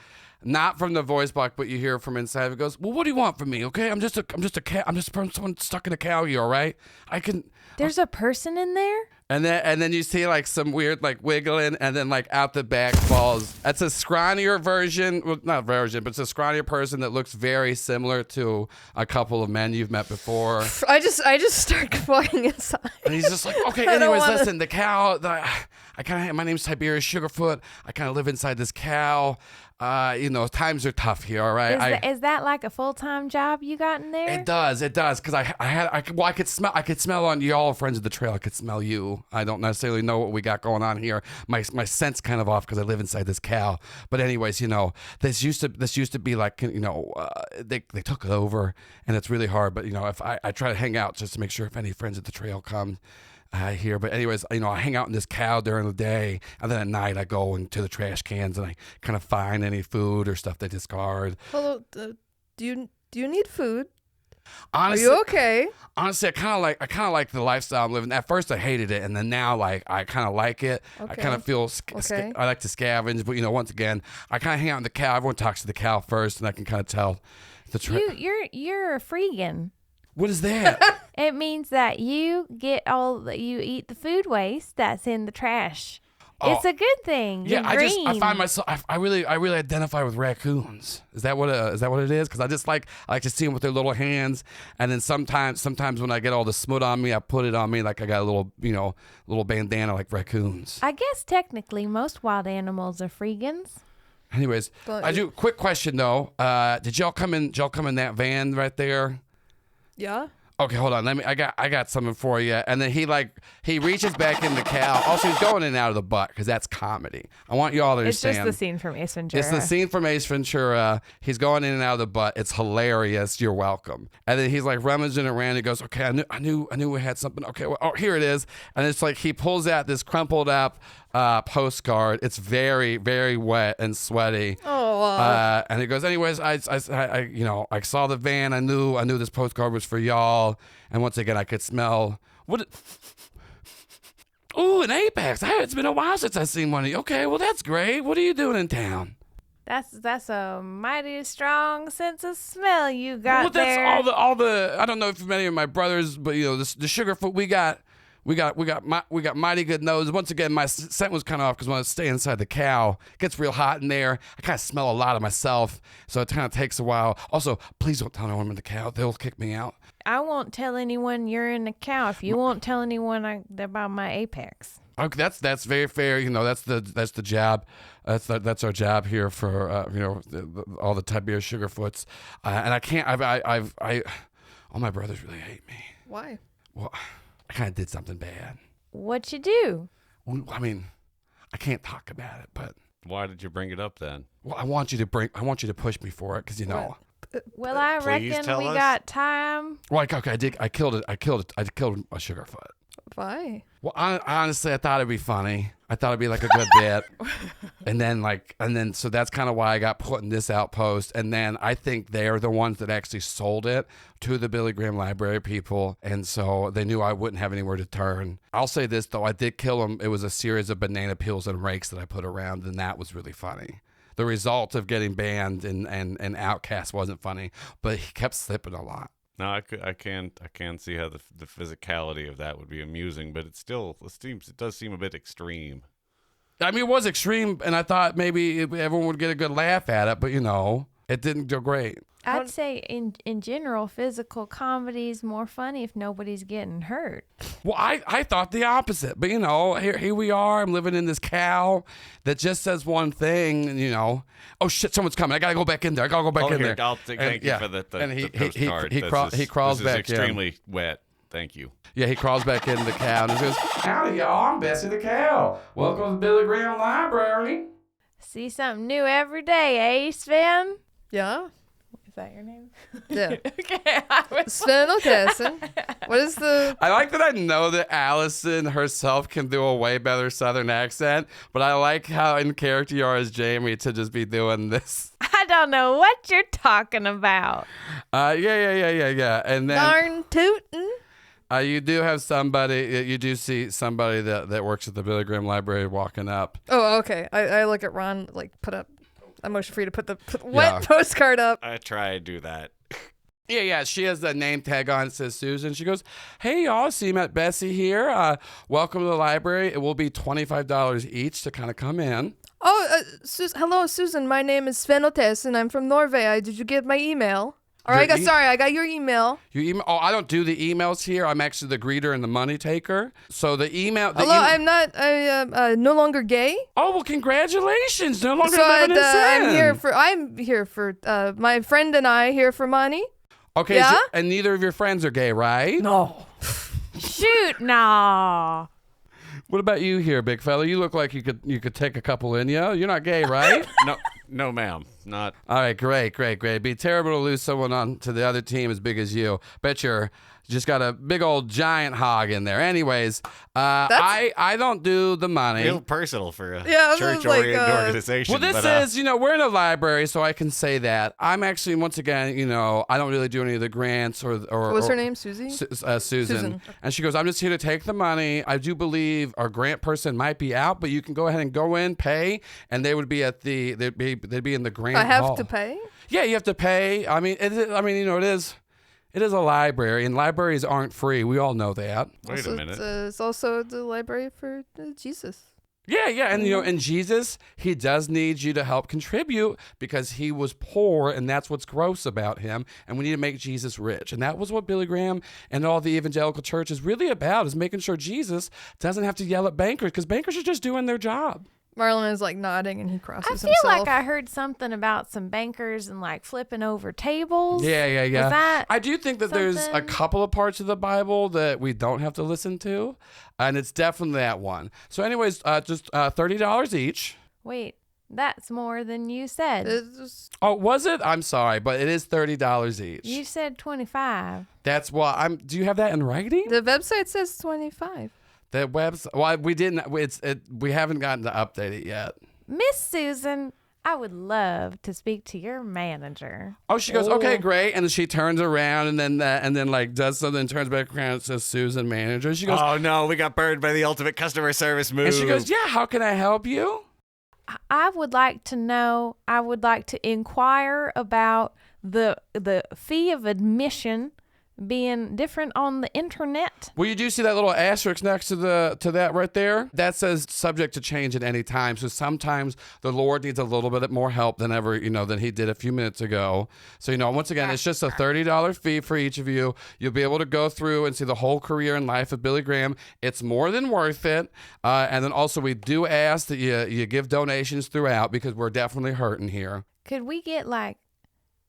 not from the voice box, but you hear from inside. It goes, "Well, what do you want from me? Okay, I'm just a cat. I'm just someone stuck in a cow here. All right, I can." There's a person in there? And then you see like some weird like wiggling, and then like out the back falls. That's a scrawnier version, well, not version, but it's a scrawnier person that looks very similar to a couple of men you've met before. I just start walking inside. And he's just like, okay, I don't anyways, wanna- listen, the cow, my name's Tiberius Sugarfoot. I kind of live inside this cow. Times are tough here, all right? Is that like a full-time job you got in there? It does, because I could smell on y'all friends of the trail. I could smell you. I don't necessarily know what we got going on here. My scent's kind of off because I live inside this cow. But anyways, this used to be like, they took it over, and it's really hard. But if I try to hang out just to make sure if any friends of the trail come here. But anyways, I hang out in this cow during the day, and then at night I go into the trash cans and I kind of find any food or stuff they discard. Hello, do you need food? Honestly, Are you okay? Honestly, I kind of like the lifestyle I'm living. At first, I hated it, and then now, like, I kind of like it. Okay. I kind of feel Okay. I like to scavenge, but once again, I kind of hang out in the cow. Everyone talks to the cow first, and I can kind of tell the You're a freegan. What is that? It means that you eat the food waste that's in the trash. Oh. It's a good thing. Yeah, You're I find myself. I really identify with raccoons. Is that what it is? Because I like to see them with their little hands, and then sometimes when I get all the smut on me, I put it on me like I got a little bandana like raccoons. I guess technically most wild animals are freegans. Anyways, I do. Quick question though. Did y'all come in that van right there? Yeah. Okay, hold on. I got something for you. And then he reaches back in the cow. Also, he's going in and out of the butt because that's comedy. I want you all to It's understand. just the scene from Ace Ventura. It's the scene from Ace Ventura. He's going in and out of the butt. It's hilarious. You're welcome. And then he's like rummaging around. He goes, okay, I knew we had something. Okay, well, here it is. And it's like he pulls out this crumpled up postcard. It's very, very wet and sweaty. Oh. And he goes, anyways, I saw the van. I knew this postcard was for y'all. And once again, I could smell what. Ooh, an Apex. It's been a while since I've seen one of you. Okay, well, that's great. What are you doing in town? That's a mighty strong sense of smell you got Well, that's there. all the. I don't know if many of my brothers, but the Sugarfoot, we got We got mighty good nose. Once again, my scent was kind of off because when I stay inside the cow, it gets real hot in there. I kind of smell a lot of myself, so it kind of takes a while. Also, please don't tell anyone I'm in the cow. They'll kick me out. I won't tell anyone you're in the cow if you won't tell anyone about my apex. Okay, that's very fair. That's the job. That's our job here for all the Tiberius Sugarfoots. And I can't. All my brothers really hate me. Why? Well, I kind of did something bad. What you do? I mean, I can't talk about it, but Why did you bring it up then? I want you to push me for it because Well, I Please reckon tell we us. got time. Well, okay, I killed a Sugarfoot. Why? Well, honestly, I thought it'd be funny. I thought it'd be like a good bit. And then, so that's kind of why I got put in this outpost. And then I think they're the ones that actually sold it to the Billy Graham Library people. And so they knew I wouldn't have anywhere to turn. I'll say this, though. I did kill him. It was a series of banana peels and rakes that I put around, and that was really funny. The result of getting banned and outcast wasn't funny, but he kept slipping a lot. No, I can see how the physicality of that would be amusing, but it does seem a bit extreme. I mean, it was extreme, and I thought maybe everyone would get a good laugh at it, but it didn't go great. I'd say in general, physical comedy is more funny if nobody's getting hurt. Well, I thought the opposite, but here we are. I'm living in this cow that just says one thing, and oh shit, someone's coming. I gotta go back in there. Thank you for the postcard. He crawls back. This is extremely wet. Thank you. Yeah, he crawls back in the cow and he goes, "Howdy, y'all. I'm Bessie the cow. Welcome to the Billy Graham Library." See something new every day, eh, Sven? Yeah. Is that your name? Yeah. Okay. Sven O'Kesson. What is the... I like that I know that Allison herself can do a way better Southern accent, but I like how in character you are as Jamie to just be doing this. I don't know what you're talking about. Yeah. And then Darn tootin'. you do see somebody that works at the Billy Graham Library walking up. Oh, okay. I look at Ron, put up... I'm motion free to put the wet postcard up. I try to do that. Yeah. She has the name tag on. It says Susan. She goes, "Hey, y'all. So you met Bessie here. Welcome to the library. It will be $25 each to kind of come in." Oh, hello, Susan. My name is Sven O'Kesson. I'm from Norway. Did you get my email? I got your email. Oh, I don't do the emails here. I'm actually the greeter and the money taker. So the email. I'm no longer gay. Oh, well, congratulations. No longer So living in sin. I'm here for my friend and I here for money. Okay, Yeah? and neither of your friends are gay, right? No. Shoot, no. What about you here, big fella? You look like you could take a couple in you. You're not gay, right? No, ma'am. Not. All right, great. It'd be terrible to lose someone on to the other team as big as you. Bet you're just got a big old giant hog in there. Anyways, I don't do the money. Real personal for a Yeah, church-oriented organization. Well, this is, we're in a library, so I can say that. I'm actually, once again, I don't really do any of the grants or What's her name? Susie? Susan. And she goes, "I'm just here to take the money. I do believe our grant person might be out, but you can go ahead and go in, pay, and they would be at they'd be in the grant I have hall." to pay? Yeah, you have to pay. I mean, it is a library, and libraries aren't free. We all know that. Wait a minute. It's also the library for Jesus. Yeah, and and Jesus, he does need you to help contribute because he was poor, and that's what's gross about him. And we need to make Jesus rich, and that was what Billy Graham and all the evangelical church is really about: is making sure Jesus doesn't have to yell at bankers because bankers are just doing their job. Marlon is nodding and he crosses I feel himself. like I heard something about some bankers and flipping over tables. Yeah. Was that I do think that there's a something? couple of parts of the Bible that we don't have to listen to, and it's definitely that one. So anyways, just $30 each. Wait, that's more than you said. Oh, was it? I'm sorry, but it is $30 each. You said 25. That's why do you have that in writing? The website says 25. The website. Well, we didn't. We haven't gotten to update it yet. Miss Susan, I would love to speak to your manager. Oh, she goes, "Okay, great," and then she turns around and then does something, and turns back around and says, "Susan, manager." She goes, "Oh no, we got burned by the ultimate customer service move." And she goes, "Yeah, how can I help you?" I would like to inquire about the fee of admission being different on the internet. Well, you do see that little asterisk next to that right there? That says subject to change at any time. So sometimes the Lord needs a little bit more help than ever, than he did a few minutes ago. So, once again, it's just a $30 fee for each of you. You'll be able to go through and see the whole career and life of Billy Graham. It's more than worth it. And then also we do ask that you give donations throughout because we're definitely hurting here. Could we get like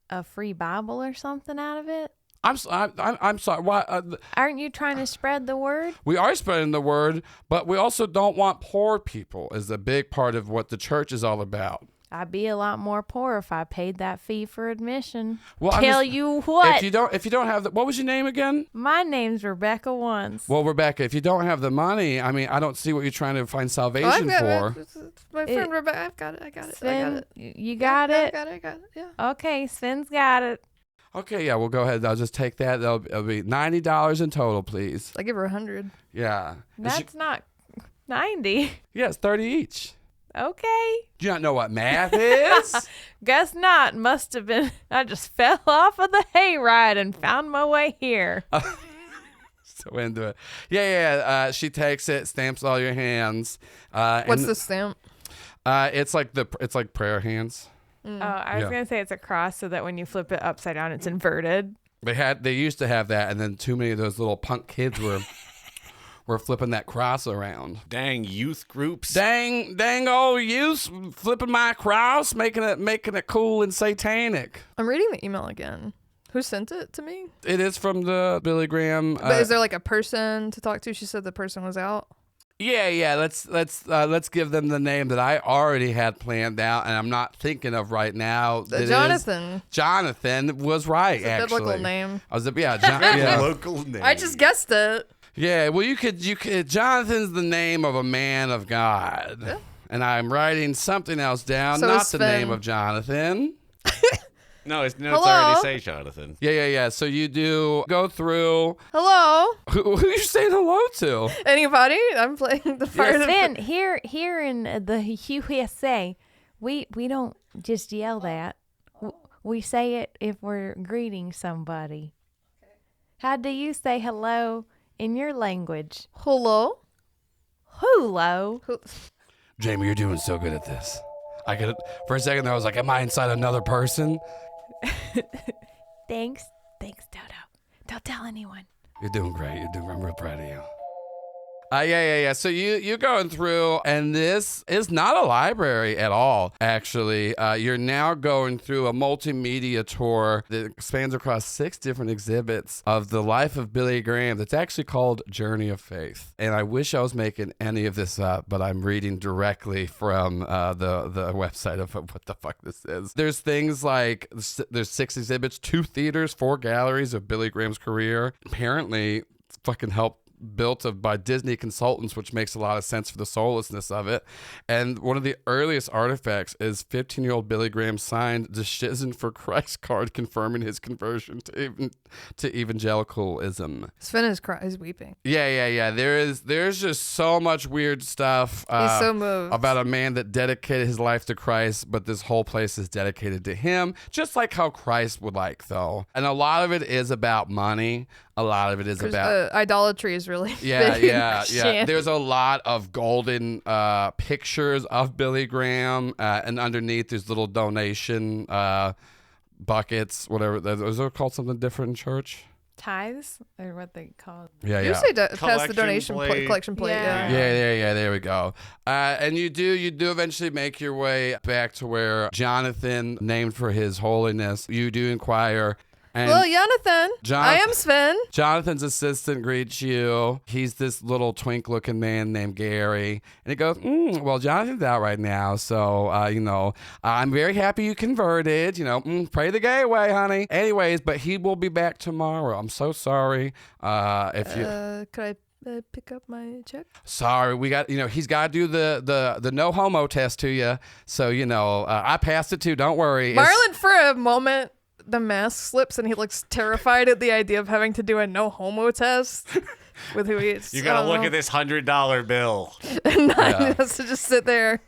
a free Bible or something out of it? I'm sorry. Why? Aren't you trying to spread the word? We are spreading the word, but we also don't want poor people is a big part of what the church is all about. I'd be a lot more poor if I paid that fee for admission. Well, Tell you what. If you don't have what was your name again? My name's Rebecca Once. Well, Rebecca, if you don't have the money, I don't see what you're trying to find salvation for. My friend Rebecca, I got it. Sven, you got it? I got it. Yeah. Okay, Sven's got it. Okay, yeah, we'll go ahead. I'll just take that. It'll be $90 in total, please. I give her 100. Yeah. That's not 90. Yeah, it's 30 each. Okay. Do you not know what math is? Guess not. Must have been. I just fell off of the hayride and found my way here. So into it. Yeah. She takes it, stamps all your hands. What's the stamp? It's like prayer hands. Oh, I was gonna say it's a cross, so that when you flip it upside down, it's inverted. They used to have that, and then too many of those little punk kids were flipping that cross around. Dang youth groups. Dang old youth flipping my cross, making it cool and satanic. I'm reading the email again. Who sent it to me? It is from the Billy Graham. But is there like a person to talk to? She said the person was out. Yeah. Let's give them the name that I already had planned out, and I'm not thinking of right now. Jonathan. Jonathan was right. It's a actually. biblical name. Local name. I just guessed it. Yeah. Well, you could. Jonathan's the name of a man of God, and I'm writing something else down, so not the name of Jonathan. No, it's already say Jonathan. Yeah. So you do go through. Hello. Who are you saying hello to? Anybody? I'm playing the part of Sven, here in the USA, we don't just yell that. We say it if we're greeting somebody. How do you say hello in your language? Hello. Hello. Jamie, you're doing so good at this. For a second there, I was like, am I inside another person? Thanks, Dodo. Don't tell anyone. You're doing great. I'm real proud of you. Yeah. So you're going through, and this is not a library at all, actually. You're now going through a multimedia tour that expands across 6 different exhibits of the life of Billy Graham that's actually called Journey of Faith. And I wish I was making any of this up, but I'm reading directly from the website of what the fuck this is. There's things like, there's 6 exhibits, 2 theaters, 4 galleries of Billy Graham's career. Apparently, fucking helped built by Disney consultants, which makes a lot of sense for the soullessness of it. And one of the earliest artifacts is 15-year-old Billy Graham signed the Shizen for Christ card confirming his conversion to evangelicalism. Sven is weeping. Yeah. There's just so much weird stuff. He's so moved. About a man that dedicated his life to Christ, but this whole place is dedicated to him, just like how Christ would like, though. And a lot of it is about money. A lot of it is about idolatry is really yeah. There's a lot of golden pictures of Billy Graham, and underneath there's little donation buckets, whatever. Those are called something different in church. Tithes, or what they call it. Yeah. You say pass the donation collection plate. Yeah. Yeah. There we go. And you do eventually make your way back to where Jonathan, named for his holiness, you do inquire. And well, Jonathan, I am Sven. Jonathan's assistant greets you. He's this little twink-looking man named Gary. And he goes, well, Jonathan's out right now, so, I'm very happy you converted. Pray the gay away, honey. Anyways, but he will be back tomorrow. I'm so sorry. Could I pick up my check? Sorry, we got, he's got to do the no homo test to you. So, I passed it too. Don't worry. Marlon, for a moment, the mask slips and he looks terrified at the idea of having to do a no homo test with who he is. You gotta look at this $100 bill. And he has to just sit there.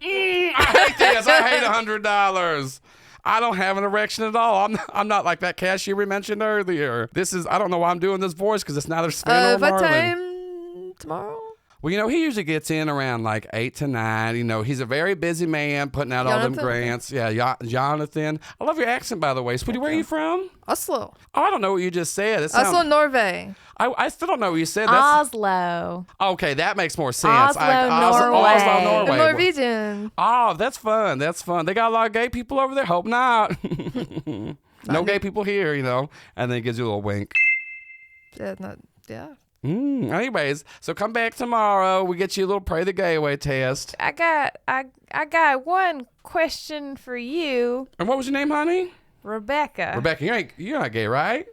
I hate this. I hate $100. I don't have an erection at all. I'm not like that cashier we mentioned earlier. I don't know why I'm doing this voice because it's neither Sven or What Marlin. time tomorrow? Well, he usually gets in around like 8 to 9. He's a very busy man putting out all them Jonathan? grants. Yeah, Jonathan. I love your accent, by the way. Sweetie, where are you from? Oslo. Oh, I don't know what you just said. Oslo, Norway. I still don't know what you said. Oslo. Okay, that makes more sense. Oslo, Oslo, Norway. Norway. The Norwegian. Oh, that's fun. That's fun. They got a lot of gay people over there? Hope not. No gay people here, And then he gives you a little wink. Yeah. Anyways, so come back tomorrow. We get you a little pray the gay away test. I got one question for you, And what was your name, honey? Rebecca. Rebecca, you're not gay, right?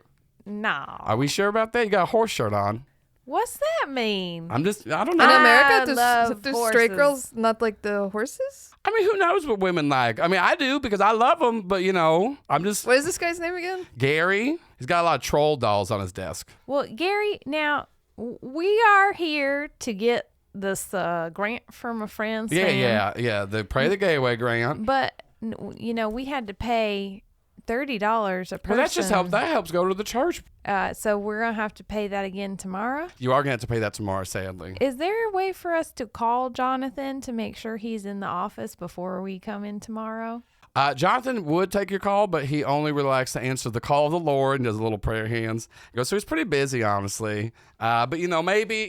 No. Are we sure about that? You got a horse shirt on. What's that mean? I don't In know. America, love do straight horses. girls not like the horses? I mean, who knows what women like? I mean, I do because I love them, but I'm just What is this guy's name again? Gary. He's got a lot of troll dolls on his desk. Well, Gary, now we are here to get this grant from a friend. Sam, Yeah. The pray the gay away grant. But we had to pay $30 a person. Well, that just helps. That helps go to the church. So we're gonna have to pay that again tomorrow. You are gonna have to pay that tomorrow, sadly. Is there a way for us to call Jonathan to make sure he's in the office before we come in tomorrow? Jonathan would take your call, but he only really likes to answer the call of the Lord and does a little prayer hands. So he's pretty busy, honestly. But maybe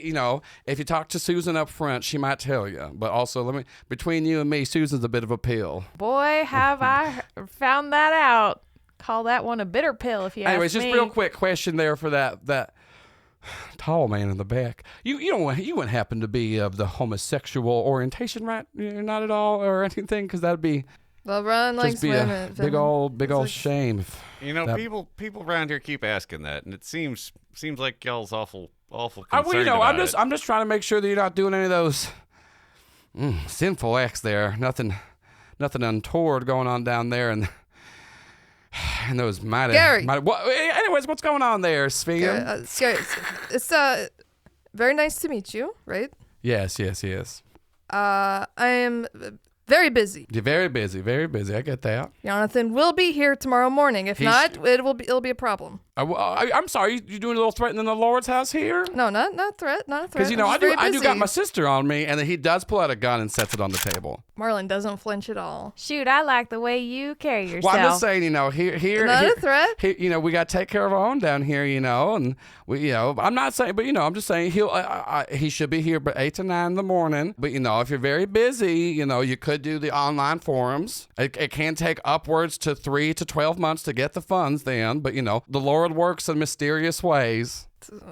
if you talk to Susan up front, she might tell you. But also, between you and me, Susan's a bit of a pill. Boy, have I found that out. Call that one a bitter pill, if you ask me. Anyways, just real quick question there for that tall man in the back. You wouldn't happen to be of the homosexual orientation, right? You're not at all, or anything, because that'd be. Well, Ron likes Just be women. a big old shame. People around here keep asking that, and it seems like y'all's awful concerned I'm about I'm just trying to make sure that you're not doing any of those sinful acts there. Nothing untoward going on down there, and those mighty. Gary. Anyways, what's going on there, Sven? Gary, it's very nice to meet you, right? Yes. I am very busy. You're very busy. I get that. Jonathan will be here tomorrow morning. If not, it'll be a problem. I'm sorry. You doing a little threatening in the Lord's house here? No, not a threat. Because I do got my sister on me, and then he does pull out a gun and sets it on the table. Marlon doesn't flinch at all. Shoot, I like the way you carry yourself. Well, I'm just saying, here, Not a threat. Here, we got to take care of our own down here, and we, I'm not saying, but I'm just saying he should be here, but 8 to 9 in the morning. But if you're very busy, you could do the online forums. It can take upwards to 3 to 12 months to get the funds then, but the Lord works in mysterious ways.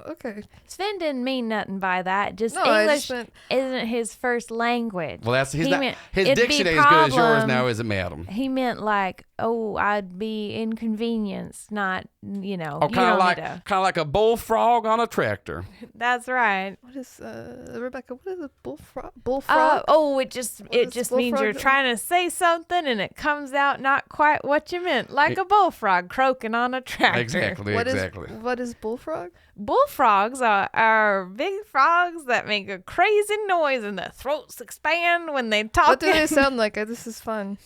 Okay. Sven didn't mean nothing by that. Just No, I English just meant- isn't his first language. Well, his meant diction ain't as good as yours now, is it, madam? He meant like, I'd be inconvenienced, not, you kind of like a bullfrog on a tractor. That's right. What is Rebecca? What is a bullfrog? It just means bullfrog? you're trying to say something and it comes out not quite what you meant, like a bullfrog croaking on a tractor. Exactly. What is bullfrog? Bullfrogs are big frogs that make a crazy noise and their throats expand when they talk. What do they sound like? This is fun.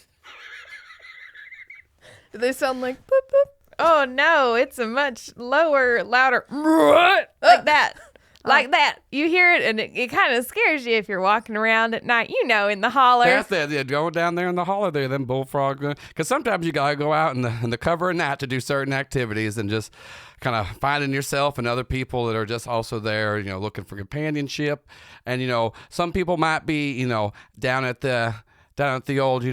Do they sound like boop boop? Oh no, it's a much lower, louder like that. Like that. You hear it and it kind of scares you if you're walking around at night, in the holler. That's that. Yeah, go down there in the holler there, them bullfrog. Because sometimes you got to go out in the cover of night to do certain activities and just kind of finding yourself and other people that are just also there, looking for companionship. And, some people might be, down at the old,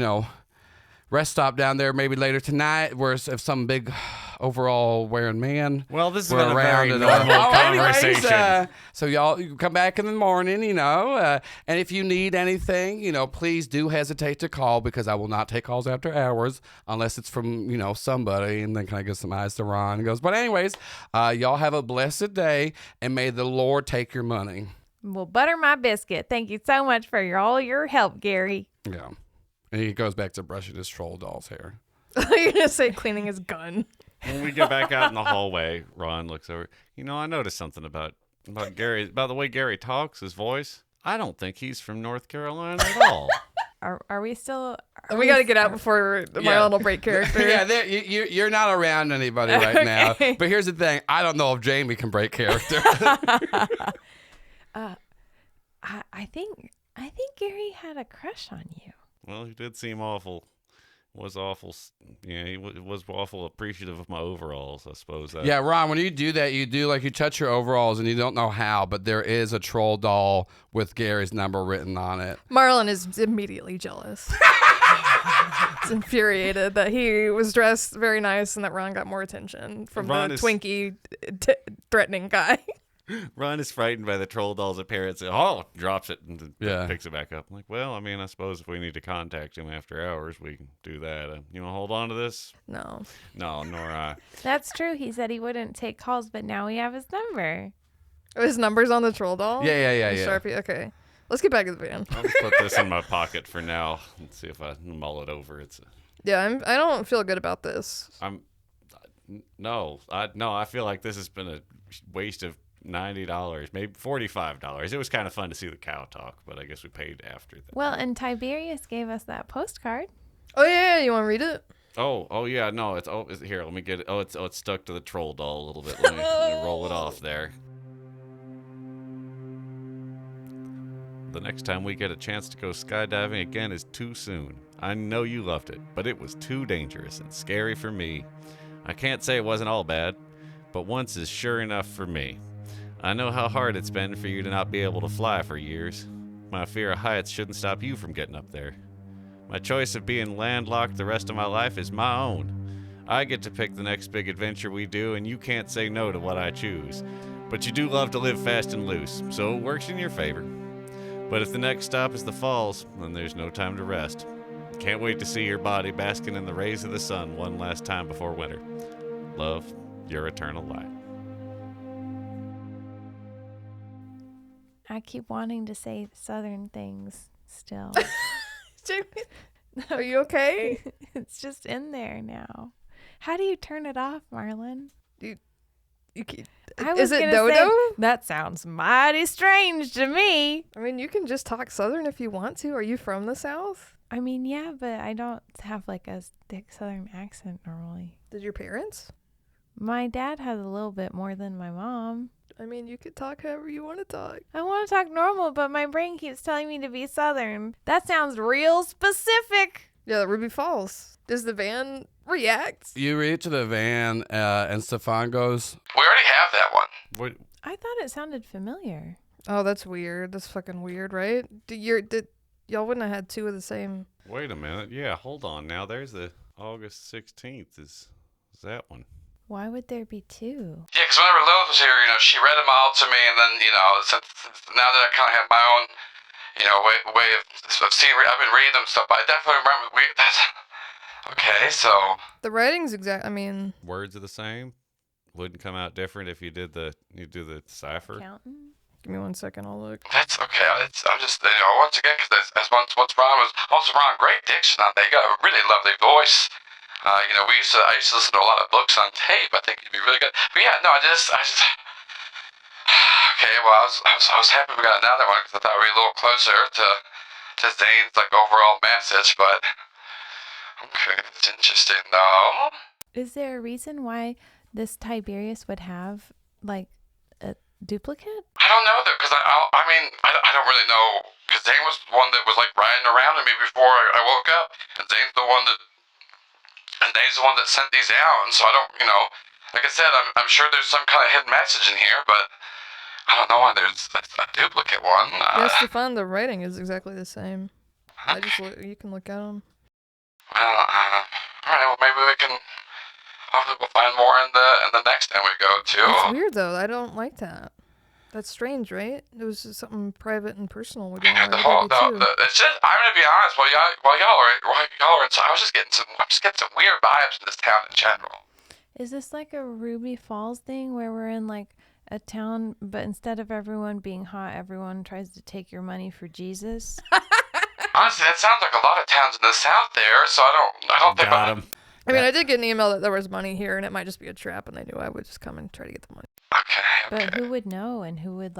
rest stop down there maybe later tonight, whereas if some big overall wearing man. Well, this has were been a around very normal conversation. So y'all, you come back in the morning, and if you need anything, please do hesitate to call because I will not take calls after hours unless it's from, somebody. And then can I get some eyes to Ron? And goes, but anyways, y'all have a blessed day and may the Lord take your money. Well, butter my biscuit. Thank you so much for all your help, Gary. Yeah. And he goes back to brushing his troll doll's hair. You're gonna say cleaning his gun. When we get back out in the hallway, Ron looks over. I noticed something about Gary. By the way Gary talks, his voice. I don't think he's from North Carolina at all. Are we still? We got to get out before Marlon will break character. Yeah, you're not around anybody right now. But here's the thing: I don't know if Jamie can break character. I think Gary had a crush on you. Well, he did seem awful. Was awful. Yeah, he was awful appreciative of my overalls, I suppose. Yeah, Ron, when you do that, you touch your overalls and you don't know how, but there is a troll doll with Gary's number written on it. Marlon is immediately jealous. It's infuriated that he was dressed very nice and that Ron got more attention from Ron the is- Twinkie threatening guy. Ron is frightened by the troll doll's appearance. Oh, drops it and Yeah. picks it back up. I'm like, well, I mean, I suppose if we need to contact him after hours, we can do that. You want to hold on to this? No. No, nor I. That's true. He said he wouldn't take calls, but now we have his number. His number's on the troll doll? Yeah. Sharpie. Okay. Let's get back to the van. I'll just put this in my pocket for now and see if I mull it over. Yeah, I don't feel good about this. I feel like this has been a waste of $90, maybe $45. It was kind of fun to see the cow talk, but I guess we paid after that. Well, and Tiberius gave us that postcard. Oh, yeah. You want to read it? Oh yeah, no, it's here. Let me get it. It's stuck to the troll doll a little bit. Let me roll it off there. The next time we get a chance to go skydiving again is too soon. I know you loved it, but it was too dangerous and scary for me. I can't say it wasn't all bad, but once is sure enough for me. I know how hard it's been for you to not be able to fly for years. My fear of heights shouldn't stop you from getting up there. My choice of being landlocked the rest of my life is my own. I get to pick the next big adventure we do, and you can't say no to what I choose. But you do love to live fast and loose, so it works in your favor. But if the next stop is the falls, then there's no time to rest. Can't wait to see your body basking in the rays of the sun one last time before winter. Love, your eternal light. I keep wanting to say southern things still. Jamie, are you okay? It's just in there now. How do you turn it off, Marlon? You keep, Is it gonna Dodo? say, that sounds mighty strange to me. I mean, you can just talk Southern if you want to. Are you from the South? I mean, yeah, but I don't have like a thick southern accent normally. Did your parents? My dad has a little bit more than my mom. I mean, you could talk however you want to talk. I want to talk normal, but my brain keeps telling me to be southern. That sounds real specific. Yeah, Ruby Falls. Does the van react? You read to the van, and Stefan goes, "We already have that one." What? I thought it sounded familiar. Oh, that's weird. That's fucking weird, right? Y'all wouldn't have had two of the same. Wait a minute. Yeah, hold on. Now there's the August 16th. Is that one? Why would there be two? Yeah, because whenever Lilith was here, she read them all to me, and then, since now that I kind of have my own, way of seeing, I've been reading them stuff, but I definitely remember, that's, okay, so. The writing's Words are the same. Wouldn't come out different if you do the cipher. Counting? Give me 1 second, I'll look. That's okay. I'm just, once again, because as once Ron was, also Ron, great diction on there. You got a really lovely voice. I used to listen to a lot of books on tape. I think you'd be really good. But yeah, no, I just. Okay, well, I was happy we got another one because I thought we'd be a little closer to Zane's overall message. But okay, it's interesting though. Is there a reason why this Tiberius would have a duplicate? I don't know though, because I don't really know. Because Zane was the one that was riding around me before I woke up, and Zane's the one that. And Dave's the one that sent these out, and so I don't, like I said, I'm sure there's some kind of hidden message in here, but I don't know why there's a duplicate one. Yeah, Stefan, the writing is exactly the same. You can look at them. Well, alright, well maybe we can, hopefully we'll find more in the next town we go to. It's weird though, I don't like that. That's strange, right? It was just something private and personal. We're doing Yeah, it's just, I'm gonna be honest, while y'all are inside, I'm just getting some weird vibes in this town in general. Is this like a Ruby Falls thing where we're in a town, but instead of everyone being hot, everyone tries to take your money for Jesus? Honestly, that sounds like a lot of towns in the South there, so I don't think Got him. I mean, I did get an email that there was money here, and it might just be a trap, and they knew I would just come and try to get the money. Okay. But who would know and who would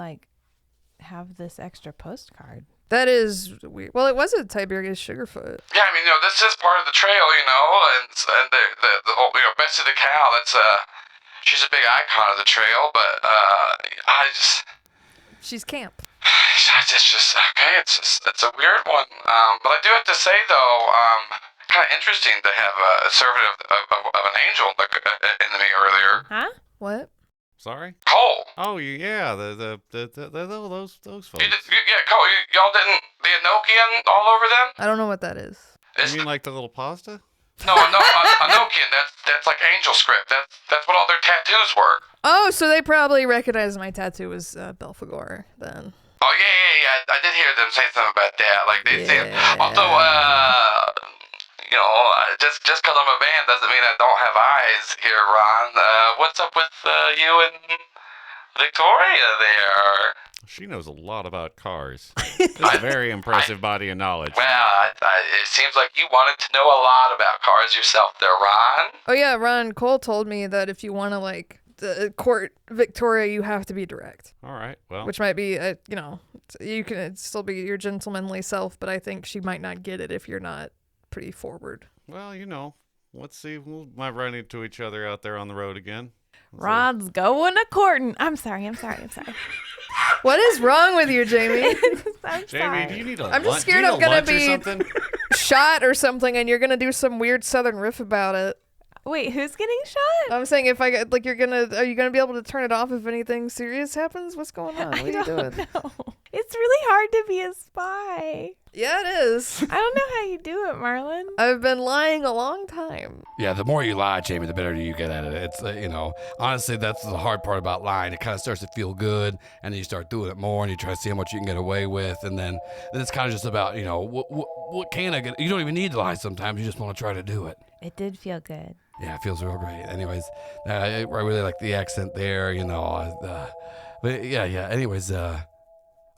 have this extra postcard? That is weird. Well, it was a Tiberius Sugarfoot. Yeah, I mean, this is part of the trail, and the whole, Bessie the cow. That's she's a big icon of the trail. But She's camp. it's just okay. It's a weird one. But I do have to say though, kind of interesting to have a servant of an angel in me earlier. Huh? What? Sorry? Cole. Oh, yeah, those folks. Yeah, Cole. Y'all didn't the Enochian all over them? I don't know what that is. You mean like the little pasta? No, Enochian. That's like angel script. That's what all their tattoos were. Oh, so they probably recognized my tattoo was Belphegor then. Oh yeah. I did hear them say something about that. Like they say, although just because I'm a man doesn't mean I don't have eyes here, Ron. What's up with you and Victoria there? She knows a lot about cars. That's a very impressive body of knowledge. Well, it seems like you wanted to know a lot about cars yourself there, Ron. Oh yeah, Ron Cole told me that if you want to court Victoria, you have to be direct. All right, well. Which might be, you can still be your gentlemanly self, but I think she might not get it if you're not pretty forward. Well, let's see. We might run into each other out there on the road again. Rod's going a courting. I'm sorry. What is wrong with you, Jamie? I'm Jamie, sorry. do you need a I'm just lunch? scared Do you I'm need a gonna lunch or be something? shot or something, and you're gonna do some weird Southern riff about it. Wait, who's getting shot? I'm saying if I get are you gonna be able to turn it off if anything serious happens? What's going on? What are you doing? No. It's really hard to be a spy. Yeah, it is. I don't know how you do it, Marlon. I've been lying a long time. Yeah, the more you lie, Jamie, the better you get at it. It's honestly, that's the hard part about lying. It kind of starts to feel good, and then you start doing it more, and you try to see how much you can get away with, and then it's kind of just about what can I get? You don't even need to lie sometimes. You just want to try to do it. It did feel good. Yeah, it feels real great. Anyways, I really like the accent there, but yeah. Anyways,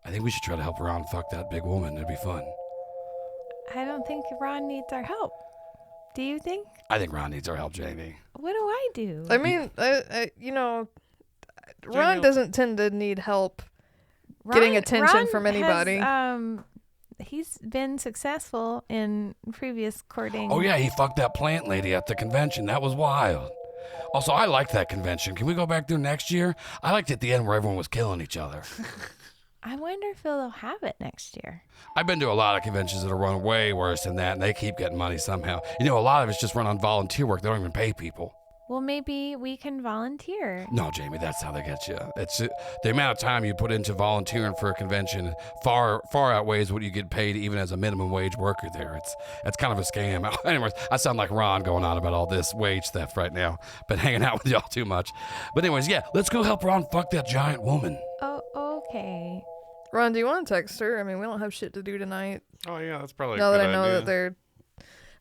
I think we should try to help Ron fuck that big woman. It'd be fun. I don't think Ron needs our help. Do you think? I think Ron needs our help, Jamie. What do I do? I mean, Ron doesn't tend to need help getting attention from anybody. He's been successful in previous courting. Oh, yeah, he fucked that plant lady at the convention. That was wild. Also, I liked that convention. Can we go back there next year? I liked it at the end where everyone was killing each other. I wonder if they'll have it next year. I've been to a lot of conventions that are run way worse than that, and they keep getting money somehow. A lot of it's just run on volunteer work. They don't even pay people. Well, maybe we can volunteer. No, Jamie, that's how they get you. It's the amount of time you put into volunteering for a convention far outweighs what you get paid even as a minimum wage worker there. It's kind of a scam. Anyways, I sound like Ron going on about all this wage theft right now. Been hanging out with y'all too much. But anyways, yeah, let's go help Ron fuck that giant woman. Oh, okay. Ron, do you want to text her? I mean, we don't have shit to do tonight. Oh, yeah, that's probably now a good that I know idea. that they're...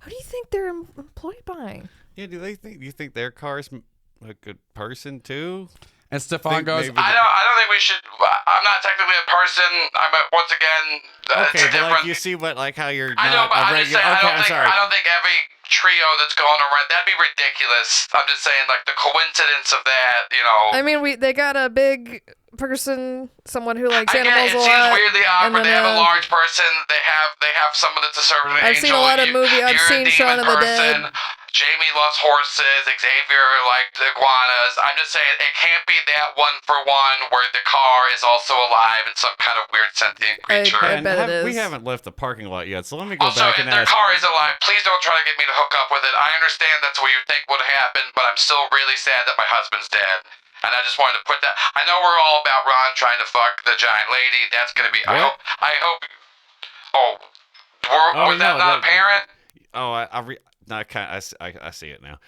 Who do you think they're employed by? Yeah, do you think their car's a good person, too? And Stefan goes, I don't think we should. I'm not technically a person. I'm once again. Okay, it's but different. you see what how you're. I know, not but a I'm just regular. saying. Okay, I don't think every trio that's going around that'd be ridiculous. I'm just saying, like the coincidence of that. I mean, they got a big person, someone who likes I get animals it. a It seems lot. weirdly odd, but and they have then, a large person. They have someone that's a servant of an I've angel. seen a lot of movies. I've You're seen a Shaun demon of the person. Dead. Jamie loves horses. Xavier liked iguanas. I'm just saying it can't be that one for one where the car is also alive and some kind of weird sentient creature. I bet it is. We haven't left the parking lot yet, so let me go Also, back if and their ask. car is alive, please don't try to get me to hook up with it. I understand that's what you think would happen, but I'm still really sad that my husband's dead. And I just wanted to put that. I know we're all about Ron trying to fuck the giant lady. That's gonna be. What? I hope. Oh, was that not apparent? Oh, I see it now.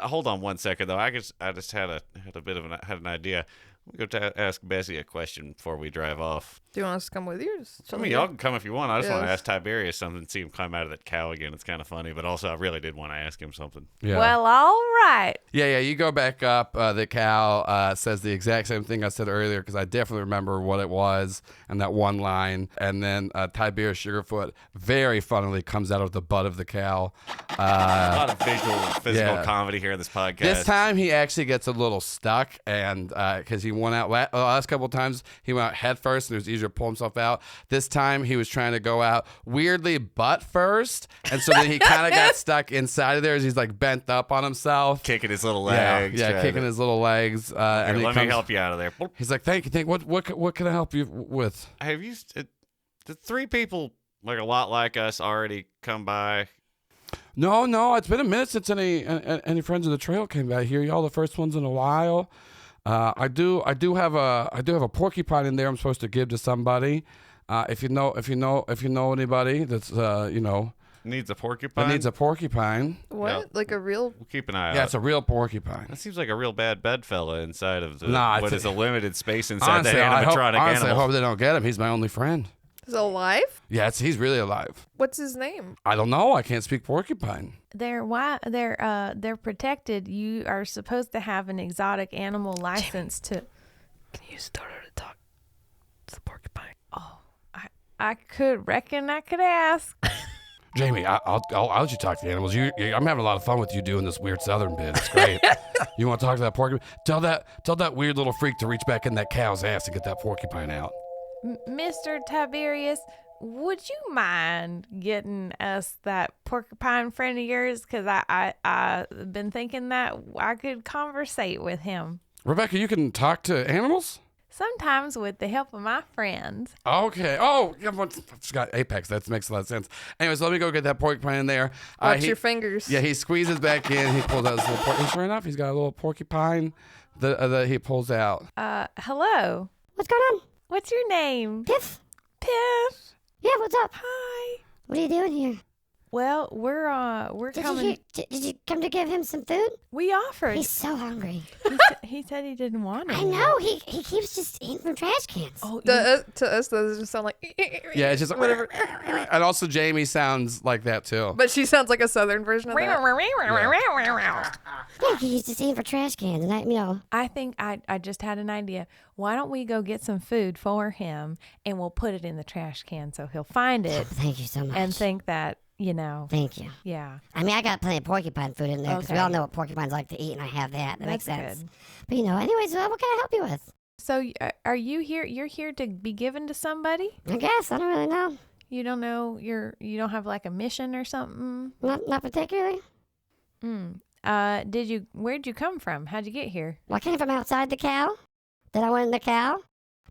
Hold on one second though. I just had a bit of an idea. We'll go ask Bessie a question before we drive off. Do you want us to come with you? I mean, y'all can come if you want. I just want to Yes. ask Tiberius something, see him climb out of that cow again. It's kind of funny, but also I really did want to ask him something. Yeah. Well, all right. Yeah, you go back up. The cow says the exact same thing I said earlier because I definitely remember what it was and that one line. And then Tiberius Sugarfoot very funnily comes out of the butt of the cow. A lot of physical yeah. comedy here in this podcast. This time he actually gets a little stuck and because he went out. Last couple of times, he went out head first, and it was easier to pull himself out. This time, he was trying to go out weirdly butt first, and so then he kind of got stuck inside of there as he's like bent up on himself. Kicking his little legs. Yeah, kicking his little legs. And Let me help you out of there. He's like, thank you. What can I help you with? Have you... the 3 people, like a lot like us, already come by? No, it's been a minute since any friends of the trail came by here. Y'all the first ones in a while. I do have a porcupine in there I'm supposed to give to somebody. If you know anybody that's Needs a porcupine? that needs a porcupine. What? Yeah. Like a real? We'll keep an eye out. Yeah, it's a real porcupine. That seems like a real bad bedfella inside of Nah, what is a limited space inside Honestly, that animatronic I animal. hope they don't get him. He's my only friend. Is it alive? Yeah, he's really alive. What's his name? I don't know. I can't speak porcupine. They're protected. You are supposed to have an exotic animal license to. Can you start her to talk to the porcupine? Oh, I could ask. Jamie, I'll let you talk to the animals. I'm having a lot of fun with you doing this weird Southern bit. It's great. You want to talk to that porcupine? Tell that weird little freak to reach back in that cow's ass to get that porcupine out. Mr. Tiberius, would you mind getting us that porcupine friend of yours? Because I've been thinking that I could conversate with him. Rebecca, you can talk to animals? Sometimes with the help of my friends. Okay. Oh, I forgot Apex. That makes a lot of sense. Anyways, let me go get that porcupine in there. Watch your fingers. Yeah, he squeezes back in. He pulls out his little porcupine. Sure enough, he's got a little porcupine that he pulls out. Hello. What's going on? What's your name? Piff? Piff. Yeah, what's up? Hi. What are you doing here? Well, we're coming. Did you come to give him some food? We offered. He's so hungry. He said he didn't want it. I know. He keeps just eating from trash cans. Oh, To us, that doesn't sound like. Yeah, it's just like, whatever. And also, Jamie sounds like that too. But she sounds like a southern version of that. Yeah, he's just eating for trash cans, and I think I just had an idea. Why don't we go get some food for him and we'll put it in the trash can so he'll find it Thank you so much. and think that, Thank you. yeah. I mean, I got plenty of porcupine food in there because we Okay. all know what porcupines like to eat, and I have that. That makes That's sense. good. But anyways, what can I help you with? So are you here? You're here to be given to somebody? I guess I don't really know. You don't know you don't have like a mission or something? Not particularly. Where'd you come from? How'd you get here? Well, I came from outside the cow. Then I went in the cow.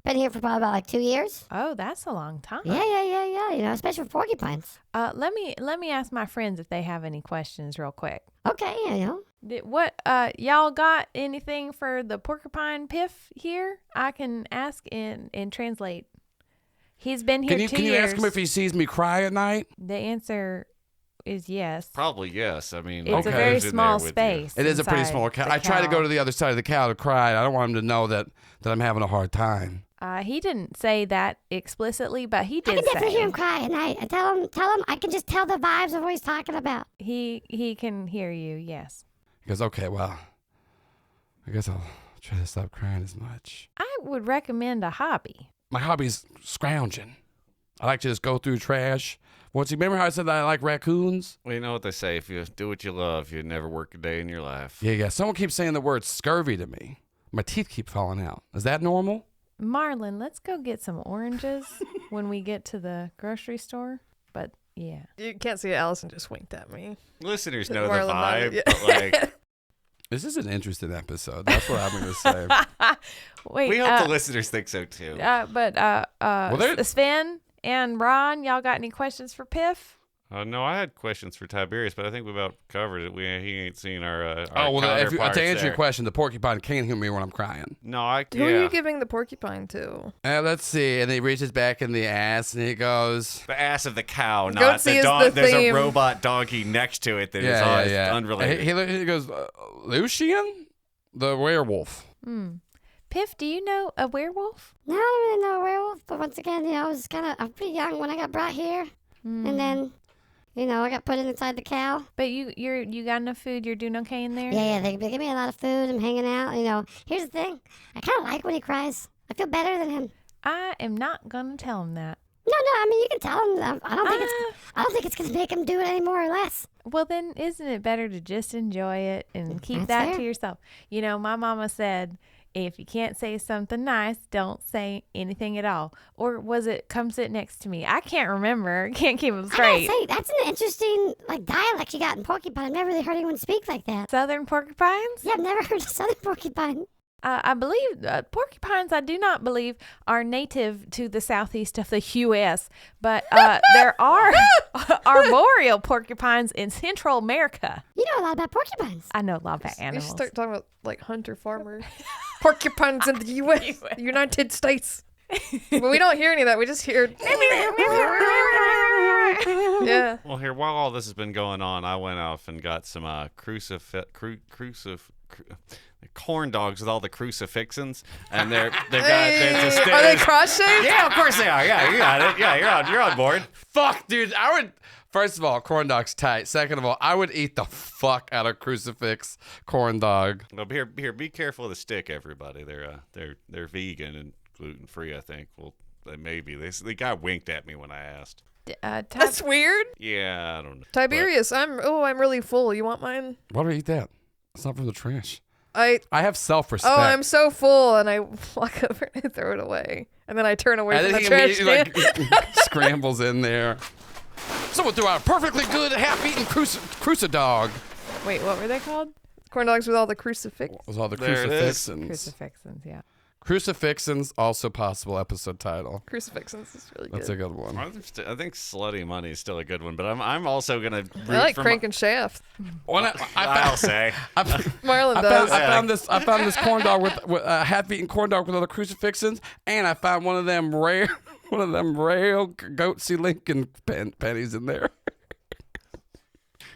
Been here for probably about like 2 years. Oh, that's a long time. Yeah. Especially for porcupines. Let me ask my friends if they have any questions real quick. Okay, Y'all got anything for the porcupine Piff here? I can ask and translate. He's been here 2 years. Can you ask him if he sees me cry at night? The answer is yes. Probably yes. I mean, It's a Okay. very who's in there small with you? space. It is a pretty inside small cow. the I try to go to the other side of the cow to cry. I don't want him to know that I'm having a hard time. He didn't say that explicitly, but he I did can definitely hear him say cry at night. And tell him I can just tell the vibes of what he's talking about. he can hear you. Yes. He goes, okay, well, I guess I'll try to stop crying as much. I would recommend a hobby. My hobby's scrounging. I like to just go through trash. Once you remember how I said that I like raccoons? Well, you know what they say. If you do what you love, you never work a day in your life. Yeah. Someone keeps saying the word scurvy to me. My teeth keep falling out. Is that normal? Marlon, let's go get some oranges when we get to the grocery store. But yeah. You can't see it. Allison just winked at me. Listeners know Marlon the nodded, vibe, yeah. but like, This is an interesting episode. That's what I'm going to say. Wait. we hope the listeners think so too. there- Sven and Ron, y'all got any questions for Piff? No, I had questions for Tiberius, but I think we about covered it. He ain't seen our To answer counterparts your there. question, the porcupine can't hear me when I'm crying. No, I Who are you yeah. giving the porcupine to? Let's see. And he reaches back in the ass and he goes, The ass of the cow, not Goatsy the is dog. the There's theme. a robot donkey next to it that is unrelated. He goes, Lucian? The werewolf. Piff, do you know a werewolf? No, I don't really know a werewolf, but once again, I'm pretty young when I got brought here. And then, I got put inside the cow. But you got enough food. You're doing okay in there. Yeah, they give me a lot of food. I'm hanging out. Here's the thing. I kind of like when he cries. I feel better than him. I am not gonna tell him that. No, I mean, you can tell him. I don't think it's going to make him do it any more or less. Well, then isn't it better to just enjoy it and keep That's that fair. to yourself? My mama said, if you can't say something nice, don't say anything at all. Or was it come sit next to me? I can't remember. Can't keep them I straight. gotta say, that's an interesting dialect you got in porcupine. I've never really heard anyone speak like that. Southern porcupines? Yeah, I've never heard a southern porcupine. I believe porcupines, I do not believe, are native to the southeast of the U.S., but there are arboreal porcupines in Central America. You know a lot about porcupines. I know a lot about We animals. should start talking about hunter-farmer porcupines in the U.S., United States. But we don't hear any of that. We just hear. Yeah. Well, here, while all this has been going on, I went off and got some corn dogs with all the crucifixins, and they've got Are they cross-shaped? Yeah, of course they are. Yeah, you got it. Yeah, you're on board. Fuck, dude. I would. First of all, corn dog's tight. Second of all, I would eat the fuck out of crucifix corn dog. Well, here, be careful of the stick, everybody. They're vegan and gluten free, I think. Well, maybe the guy winked at me when I asked. That's weird. Yeah, I don't know. Tiberius, I'm really full. You want mine? Why do I eat that? It's not from the trash. I have self-respect. Oh, I'm so full, and I walk over and I throw it away, and then I turn away from the trash can. Scrambles in there. Someone threw out a perfectly good half-eaten cruci-dog. Wait, what were they called? Corn dogs with all the crucifix. It was all the There it is. crucifixins. Crucifixins, yeah. Crucifixins, also possible episode title. Crucifixins is really good. That's a good one. I think Slutty Money is still a good one, but I'm also gonna root I like for Crank and Shaft. I'll say. Marlon does. I found this corn dog with a half-eaten corn dog with all the crucifixins, and I found one of them rare Goatsy Lincoln pennies in there.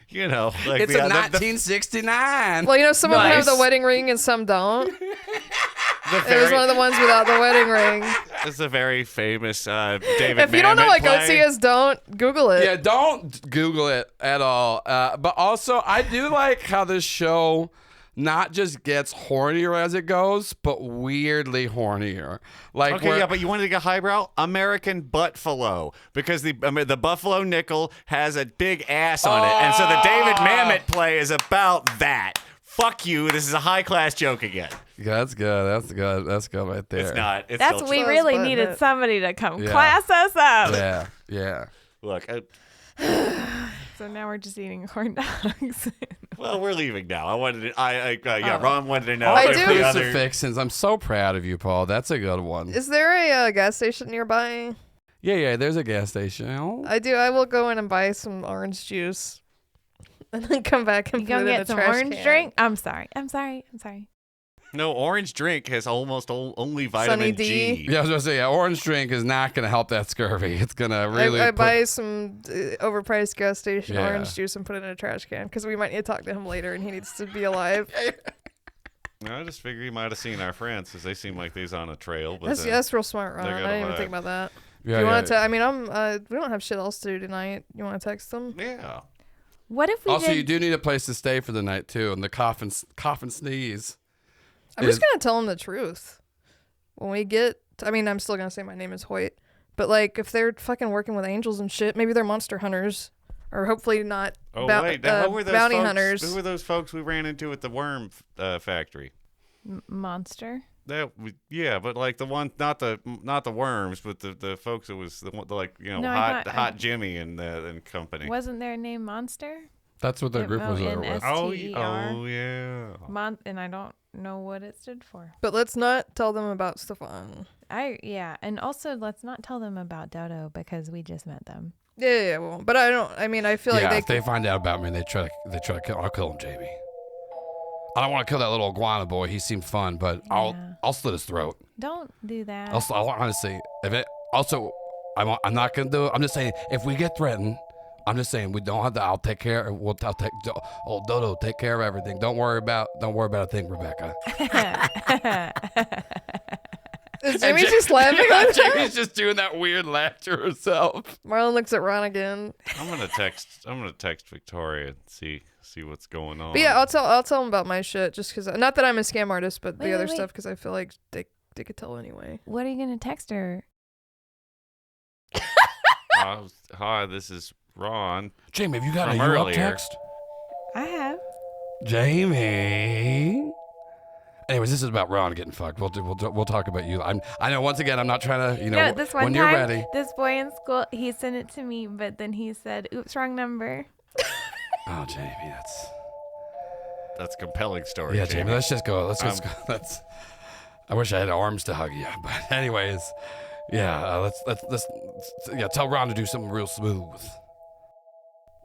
You know, like It's a 1969. Well, some of them have Nice. the wedding ring and some don't. It was very, one of the ones without the wedding ring. it's a very famous David If you don't know Mamet what play. Goatsy is, don't Google it. Yeah, don't Google it at all. But also, I do like how this show not just gets hornier as it goes, but weirdly hornier. Like, Okay, yeah, but you wanted to get highbrow? American Buttfalo, because the Buffalo nickel has a big ass on it, and so the David Mamet play is about that. Fuck you. This is a high class joke again. Yeah, that's good. That's good right there. It's not. It's That's still we Close really button needed it. somebody to come Yeah. class us up. Yeah. Look. So now we're just eating corn dogs. Well, we're leaving now. I wanted to. Ron wanted to know. All I the if do- the other- crucifixins. I'm so proud of you, Paul. That's a good one. Is there a gas station nearby? Yeah. There's a gas station. Oh. I do. I will go in and buy some orange juice, and then come back and You put gonna it in a get some trash orange can. drink? I'm sorry. No, orange drink has almost only vitamin D. G. Yeah, I was gonna say, orange drink is not gonna help that scurvy. It's gonna really. I buy some overpriced gas station Yeah. orange juice and put it in a trash can because we might need to talk to him later and he needs to be alive. I just figure you might have seen our friends because they seem like they's on a trail. But That's real smart, Ron. they're I gonna didn't even lie. think about that. Yeah, you yeah. want to? I mean, we don't have shit else to do tonight. You want to text them? yeah. What if we Also, did? you do need a place to stay for the night too, and the cough and sneeze. I'm just gonna tell them the truth. When we get, I'm still gonna say my name is Hoyt, but like if they're fucking working with angels and shit, maybe they're monster hunters, or hopefully not Oh wait, now, who were those bounty folks, hunters. Who were those folks we ran into at the worm factory? Monster. Yeah, but like the one, not the worms, but the folks that was the No, I thought- hot Jimmy and company. Wasn't their name Monster? That's what the group was over with. M-O-N-S-T-E-R. Yeah. And I don't know what it stood for. But let's not tell them about Stefan. And also let's not tell them about Dodo because we just met them. Yeah, well, but I don't. I feel like If they find out about me, they try to kill. I'll kill him, Jamie. I don't want to kill that little iguana boy. He seemed fun, but Yeah. I'll slit his throat. Don't do that. I'll honestly, if it also, I'm not gonna do it. I'm just saying, if we get threatened, I'm just saying we don't have to. I'll take care. I'll take. Oh, Dodo, take care of everything. Don't worry about a thing, Rebecca. is Jamie just laughing at that? Jamie's just doing that weird laugh to herself. Marlon looks at Ron again. I'm gonna text Victoria and see what's going on. But yeah, I'll tell them about my shit just because. Not that I'm a scam artist, but the Wait, other wait, wait. stuff because I feel like they could tell anyway. What are you gonna text her? Hi, this is Ron. Jamie, have you got From a earlier. text? I have. Jamie. Anyways, this is about Ron getting fucked. We'll talk about you. I know. Once again, I'm not trying to. No, this one when time, you're ready. this boy in school, he sent it to me, but then he said, "Oops, wrong number." Oh, Jamie, That's a compelling story. yeah, Jamie. Let's just go. Let's just go. I wish I had arms to hug you, but anyways, yeah. Let's tell Ron to do something real smooth.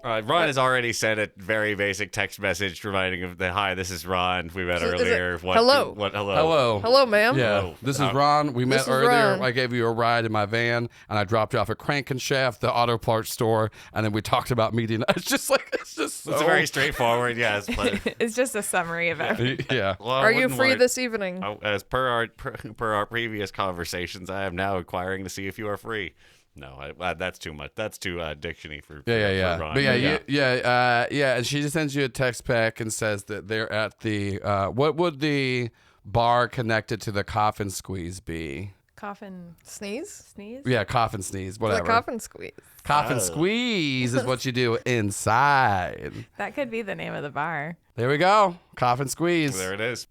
Ron has already sent a very basic text message reminding him that, hi, this is Ron. We met earlier. hello? Hello. Hello, ma'am. Yeah, Hello. this is Ron. We met is earlier. Ron. I gave you a ride in my van, and I dropped you off at Crankshaft, the auto parts store, and then we talked about meeting. It's just so. It's very straightforward. Yeah. It's just a summary of everything. Yeah. Well, I Are you wouldn't free want- this evening? As per our previous conversations, I am now inquiring to see if you are free. No, that's too much. That's too dictionary for Yeah. for Ron. But yeah. And she just sends you a text back and says that they're at the. What would the bar connected to the coffin squeeze be? Coffin Sneeze? sneeze? Yeah, coffin sneeze, whatever. The coffin squeeze. Coffin Oh. squeeze is what you do inside. That could be the name of the bar. There we go. Coffin squeeze. There it is.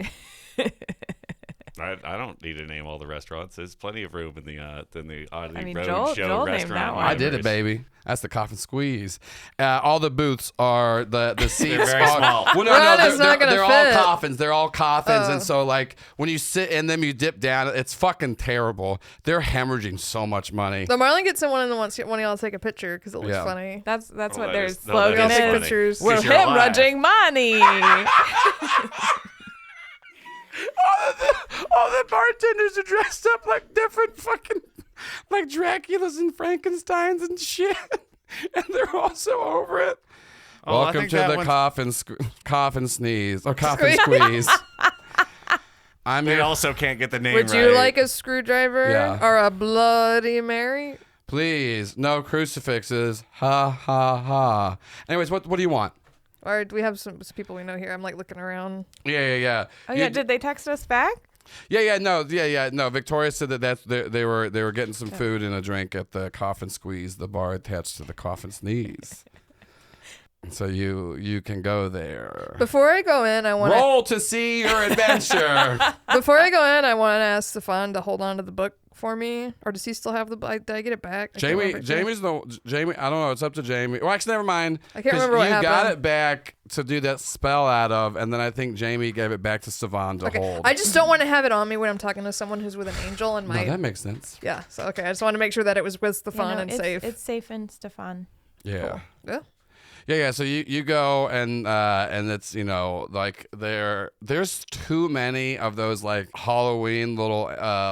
I don't need to name all the restaurants. There's plenty of room in the Oddity I mean, Roadshow Joel named restaurant. that one. I did it, baby. That's the coffin squeeze. All the booths are the seats. They're very are, small. Well, no, Ron no, is not gonna they're all fit. coffins. They're all coffins, Oh. and so like when you sit in them, you dip down. It's fucking terrible. They're hemorrhaging so much money. The Marlon gets someone in the wants one of y'all to take a picture because it looks Yeah. funny. That's Oh, what that their is- no, slogan that is Take is. funny. pictures. We're 'Cause you're alive. hemorrhaging money. All the bartenders are dressed up like different fucking, like Draculas and Frankensteins and shit, and they're also over it. Oh, I Welcome think to that the one's- coffin sneeze or coffin squeeze. I'm They here. also can't get the name Would right. you like a screwdriver Yeah. or a Bloody Mary? Please, no crucifixes. Ha ha ha. Anyways, what do you want? Or do we have some people we know here? I'm like looking around. Yeah. Oh yeah, did they text us back? No. Victoria said that they were getting some food and a drink at the Coffin Squeeze, the bar attached to the Coffin Sneeze. So you can go there. Before I go in, I want to. Roll to see your adventure. Before I go in, I want to ask Stefan to hold on to the book for me, or does he still have the book? Did I get it back? I can't remember. Jamie. I don't know. It's up to Jamie. Well, actually, never mind. I can't 'cause remember what you got happened. it back to do that spell out of, and then I think Jamie gave it back to Stefan to Okay. hold. I just don't want to have it on me when I'm talking to someone who's with an angel and no, my. that makes sense. Yeah. So okay, I just want to make sure that it was with Stefan and it's, safe. It's safe and Stefan. Yeah. Yeah. Yeah. So you go and it's like there's too many of those like Halloween little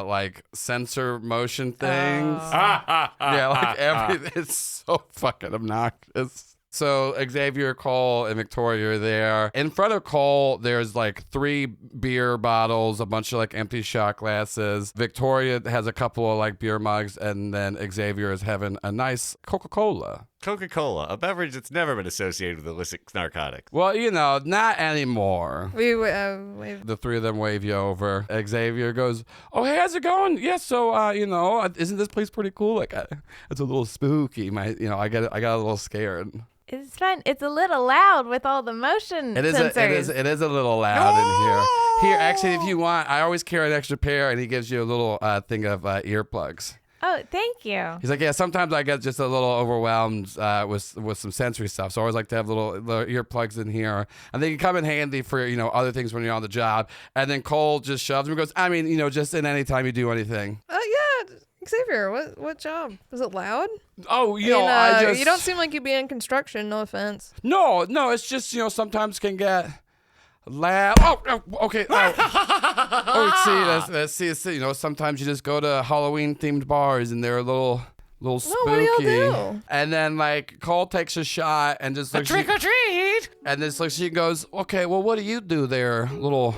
like sensor motion things. Yeah, like it's so fucking obnoxious. So Xavier, Cole, and Victoria are there. In front of Cole, there's like 3 beer bottles, a bunch of like empty shot glasses. Victoria has a couple of like beer mugs, and then Xavier is having a nice Coca-Cola. Coca-Cola, a beverage that's never been associated with illicit narcotics. Well, not anymore. We The 3 of them wave you over. Xavier goes, "Oh, hey, how's it going? Yeah, so isn't this place pretty cool? Like, it's a little spooky. I got a little scared. It's fun. It's a little loud with all the motion It is sensors. it is a little loud in here. Here, actually, if you want, I always carry an extra pair, and he gives you a little thing of earplugs. Oh, thank you. He's like, yeah, sometimes I get just a little overwhelmed with some sensory stuff, so I always like to have little earplugs in here, and they can come in handy for other things when you're on the job. And then Cole just shoves him and goes, I mean, just in any time you do anything. yeah. Xavier, what job? Is it loud? Oh, You don't seem like you'd be in construction. No offense. No, it's just sometimes can get loud. Oh, okay. See, sometimes you just go to Halloween themed bars and they're a little spooky. what do y'all do? And then like Cole takes a shot and just looks Trick or treat! and this like she goes, okay, well, what do you do there, little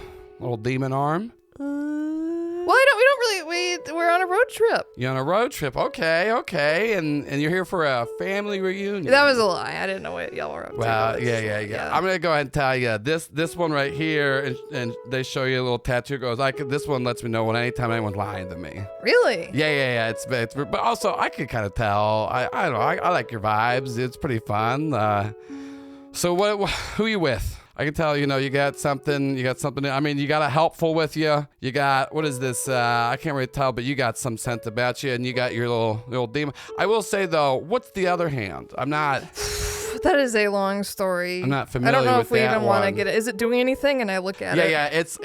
demon arm? Well, we don't really. We're on a road trip. You're on a road trip, okay, and you're here for a family reunion. That was a lie. I didn't know what y'all were up to. Well, yeah. I'm gonna go ahead and tell you this one right here, and they show you a little tattoo. It goes, this one lets me know when anytime anyone's lying to me. Really? Yeah. It's but also I could kind of tell. I don't know. I like your vibes. It's pretty fun. So who are you with? I can tell, you got something. I mean, you got a helpful with you. You got, what is this? I can't really tell, but you got some sense about you, and you got your little demon. I will say, though, what's the other hand? I'm not. That is a long story. I'm not familiar I don't know with if we that even want to one. get it. Is it doing anything? And I look at it. Yeah. It's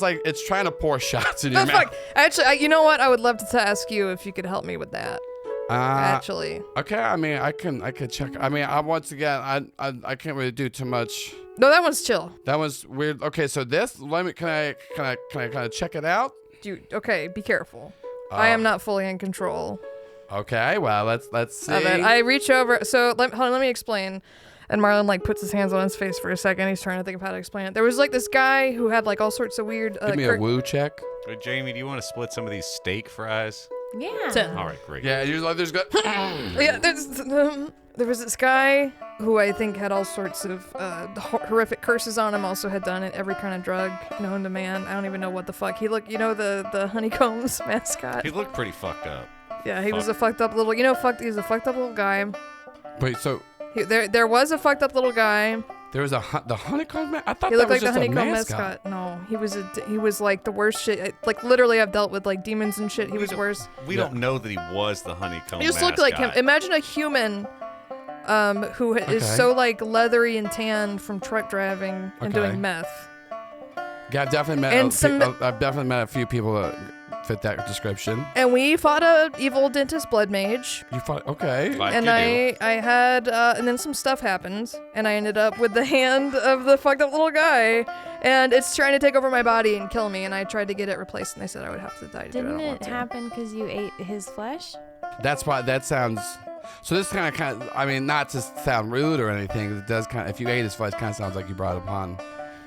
like it's trying to pour shots in No, your mouth. fuck. Actually, you know what? I would love to ask you if you could help me with that. Actually. Okay. I mean, I could check. I mean, once again, I can't really do too much. No, that one's chill. That was weird. Okay, so this. Can I kind of check it out? Dude, okay, be careful. I am not fully in control. Okay. Well, let's see. Of it. I reach over. So hold on, let me explain. And Marlon like puts his hands on his face for a second. He's trying to think of how to explain it. There was like this guy who had like all sorts of weird. Give me a woo check. Hey, Jamie, do you want to split some of these steak fries? Yeah. All right, great. Yeah, there's good. Yeah, there was this guy who I think had all sorts of horrific curses on him. Also had done every kind of drug known to man. I don't even know what the fuck he looked. The Honeycombs mascot. He looked pretty fucked up. Yeah, he was a fucked up little. He was a fucked up little guy. Wait, so There was a fucked up little guy. there was the honeycomb man. I thought He that looked was like the just a honeycomb mascot. mascot. No, he was like the worst shit. Like literally, I've dealt with like demons and shit. He was worse. We don't know that he was the honeycomb He just mascot. looked like him. Imagine a human, who is Okay. so like leathery and tan from truck driving and Okay. doing meth. Yeah, I've definitely met. I've definitely met a few people that fit that description. And we fought a evil dentist blood mage. You fought okay. Like And you do. I had, and then some stuff happened, and I ended up with the hand of the fucked up little guy, and it's trying to take over my body and kill me, and I tried to get it replaced, and they said I would have to die to do it. I Didn't don't want it to. happen because you ate his flesh? That's why that sounds. So this kind of. I mean, not to sound rude or anything. It does kind of. If you ate his flesh, kind of sounds like you brought it upon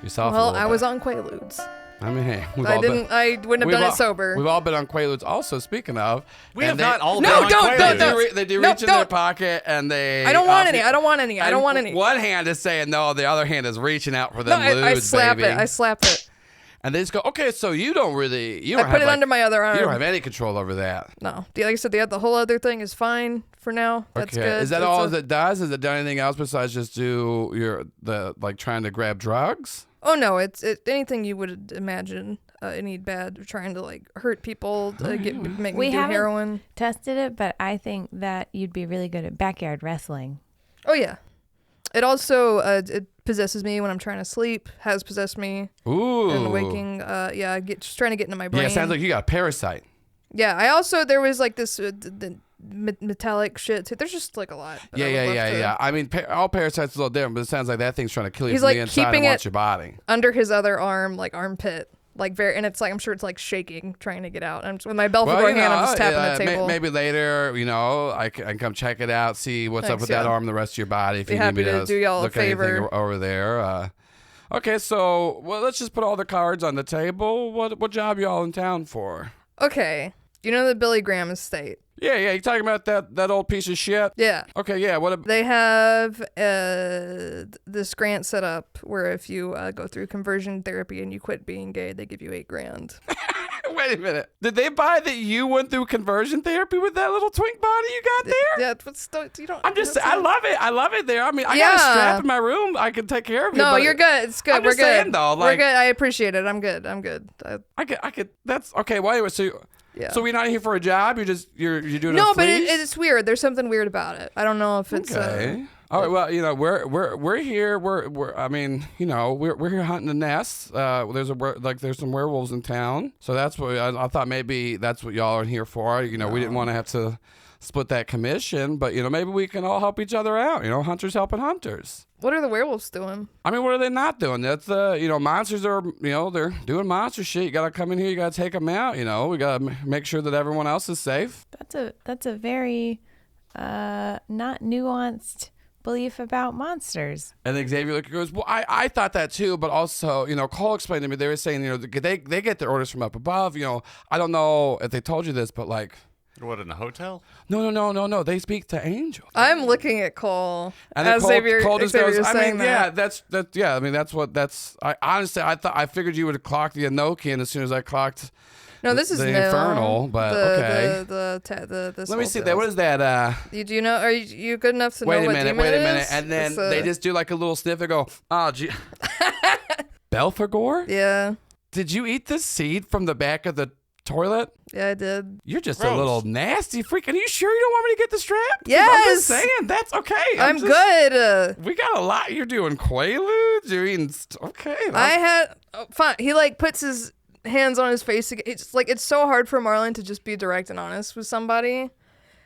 yourself. a Well, little I bit. was on Quaaludes. I mean, hey, I wouldn't have done it sober. We've all been on Quaaludes. Also, speaking of, We and have they- not all No, been on don't, Quaaludes. don't. They do No, reach in their don't. pocket and they. I don't want offer- any. I don't want any. I don't want any. One hand is saying no, the other hand is reaching out for No, them I lewds, slap baby. it. I slap it. And they just go, okay, so you don't really, you I don't put have it under my other arm. you don't have any control over that. No, like I said, the whole other thing is fine for now. That's Okay, good. is that It's all a- it does? Has it done anything else besides just do trying to grab drugs? Oh no, it's anything you would imagine. Any bad trying to like hurt people, make We me do haven't- heroin. Tested it, but I think that you'd be really good at backyard wrestling. Oh yeah, it also it possesses me when I'm trying to sleep. Has possessed me Ooh. in waking. Just trying to get into my brain. Yeah, it sounds like you got a parasite. Yeah, I also there was like this the metallic shit too. There's just like a lot. that I would love to- Yeah. I mean, all parasites are a little different, but it sounds like that thing's trying to kill you He's, from like, the inside keeping and watch it- your body. Under his other arm, like armpit. Like and it's like I'm sure it's like shaking, trying to get out. With my Belphegor hand, I'm just tapping the table. Maybe later, I can come check it out, see what's up Thanks, with that yeah. arm, the rest of your body. If Be you need me happy to do y'all a look at anything favor. over there. Okay, so let's just put all the cards on the table. What job y'all in town for? Okay, you know the Billy Graham estate. Yeah. You talking about that old piece of shit? Yeah. Okay, yeah. They have this grant set up where if you go through conversion therapy and you quit being gay, they give you $8,000. Wait a minute. Did they buy that you went through conversion therapy with that little twink body you got there? Yeah, you don't. I'm just. that's I not- love it. I love it there. I mean, I got a Yeah. strap in my room. I can take care of you. No, but you're good. It's good. I'm We're just good. saying, though, We're like- good. I appreciate it. I'm good. I could. That's okay. Well, anyway, Yeah. so we're not here for a job. You're doing No, a but fleece? it's weird. There's something weird about it. I don't know if it's. Okay. All right. Well, we're here. I mean, we're here hunting the nests. There's some werewolves in town, so that's what I thought. Maybe that's what y'all are here for. We didn't want to have to split that commission, but maybe we can all help each other out. Hunters helping hunters. What are the werewolves doing? I mean, what are they not doing? That's monsters are they're doing monster shit. You gotta come in here. You gotta take them out. We gotta make sure that everyone else is safe. That's a very not nuanced belief about monsters. And then Xavier goes, well, I thought that too, but also, Cole explained to me, they were saying, they get their orders from up above. I don't know if they told you this, but like, What, in a hotel? no, they speak to angels. I'm looking at Cole And then as Cole just Xavier goes, is I saying mean, that. I mean, I honestly, I figured you would have clocked the Enochian as soon as I clocked No, this is the new. Infernal, but okay. This Let me whole see. deal. What is that? Do you know? Are you good enough to know what demon wait a it minute. is? And then It's, they just do like a little sniff and go, oh, gee. Belphegor? Yeah. Did you eat the seed from the back of the toilet? Yeah, I did. You're just Gross. a little nasty freak. Are you sure you don't want me to get the strap? Yes. I'm just saying. That's okay. I'm good. We got a lot. You're doing Quaaludes. You're eating. Okay. I had fine. He like puts his hands on his face. It's like it's so hard for Marlon to just be direct and honest with somebody,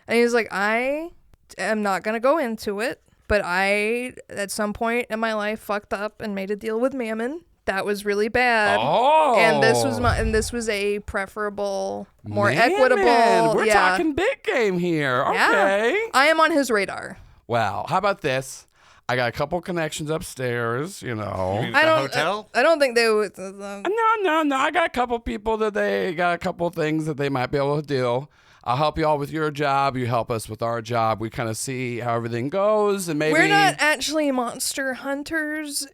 and he's like, I am not gonna go into it, but I at some point in my life fucked up and made a deal with Mammon. That was really bad. Oh. And this was a preferable, more Man, equitable. We're talking big game here. Okay. Yeah. I am on his radar. Wow. How about this? I got a couple connections upstairs, You know. mean I the don't. hotel? I don't think they would. No. I got a couple people that they got a couple things that they might be able to do. I'll help you all with your job. You help us with our job. We kind of see how everything goes, and maybe We're not actually monster hunters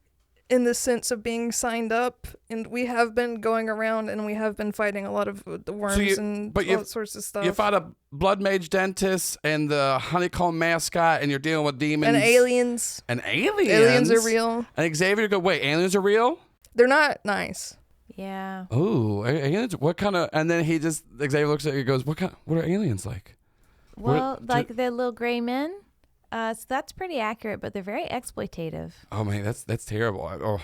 in the sense of being signed up, and we have been going around and we have been fighting a lot of the worms and all that sorts of stuff. You fought a blood mage dentist and the honeycomb mascot, and you're dealing with demons and aliens. And aliens. Aliens are real. And Xavier go, wait, aliens are real? They're not nice. Yeah. Ooh, aliens. What kind of? And then Xavier looks at you and goes, what are aliens like? Well, like the little gray men. So that's pretty accurate, but they're very exploitative. Oh man, that's terrible. Well,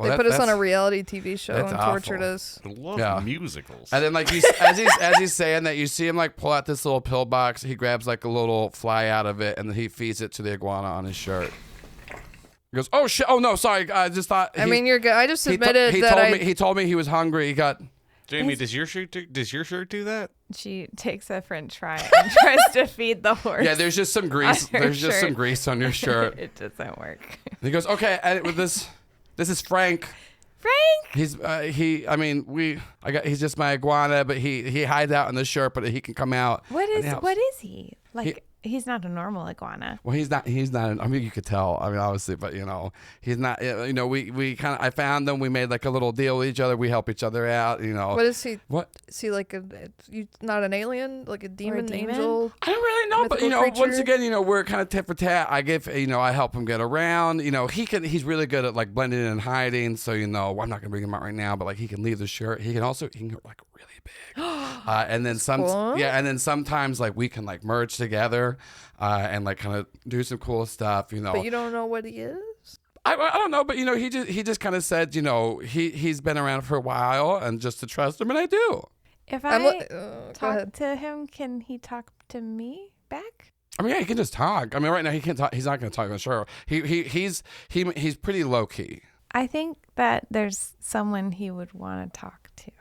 They put us on a reality TV show and tortured awful. us. I love musicals. And then like as he's saying that, you see him like pull out this little pill box. He grabs like a little fly out of it, and then he feeds it to the iguana on his shirt. He goes, oh shit! Oh no, sorry. I just thought. You're good. I just admitted that he told me he was hungry. He got. Jamie, does your shirt do that? She takes a French fry and tries to feed the horse. Yeah, there's just some grease. On her There's just some shirt. grease on your shirt. It doesn't work. He goes, okay. And with this is Frank. Frank. He's he's just my iguana, but he hides out in the shirt, but he can come out. What is he? Like he's not a normal iguana. Well, he's not. I mean, you could tell. I mean, obviously, but he's not. We kind of. I found them. We made like a little deal with each other. We help each other out. What is he? What is he like? Not an alien, like a demon, angel? I don't really know, but creature? once again, we're kind of tit for tat. I give, I help him get around. He's really good at like blending in and hiding. So I'm not gonna bring him out right now, but like he can leave the shirt. He can get like really big. And then and then sometimes like we can like merge together, and like kind of do some cool stuff. But you don't know what he is. I don't know, but he just kind of said, he's been around for a while, and just to trust him, and I do. If I talk to him, can he talk to me back? I mean, yeah, he can just talk. I mean, right now he can't talk. He's not going to talk on the show. He's pretty low key. I think that there's someone he would want to talk to.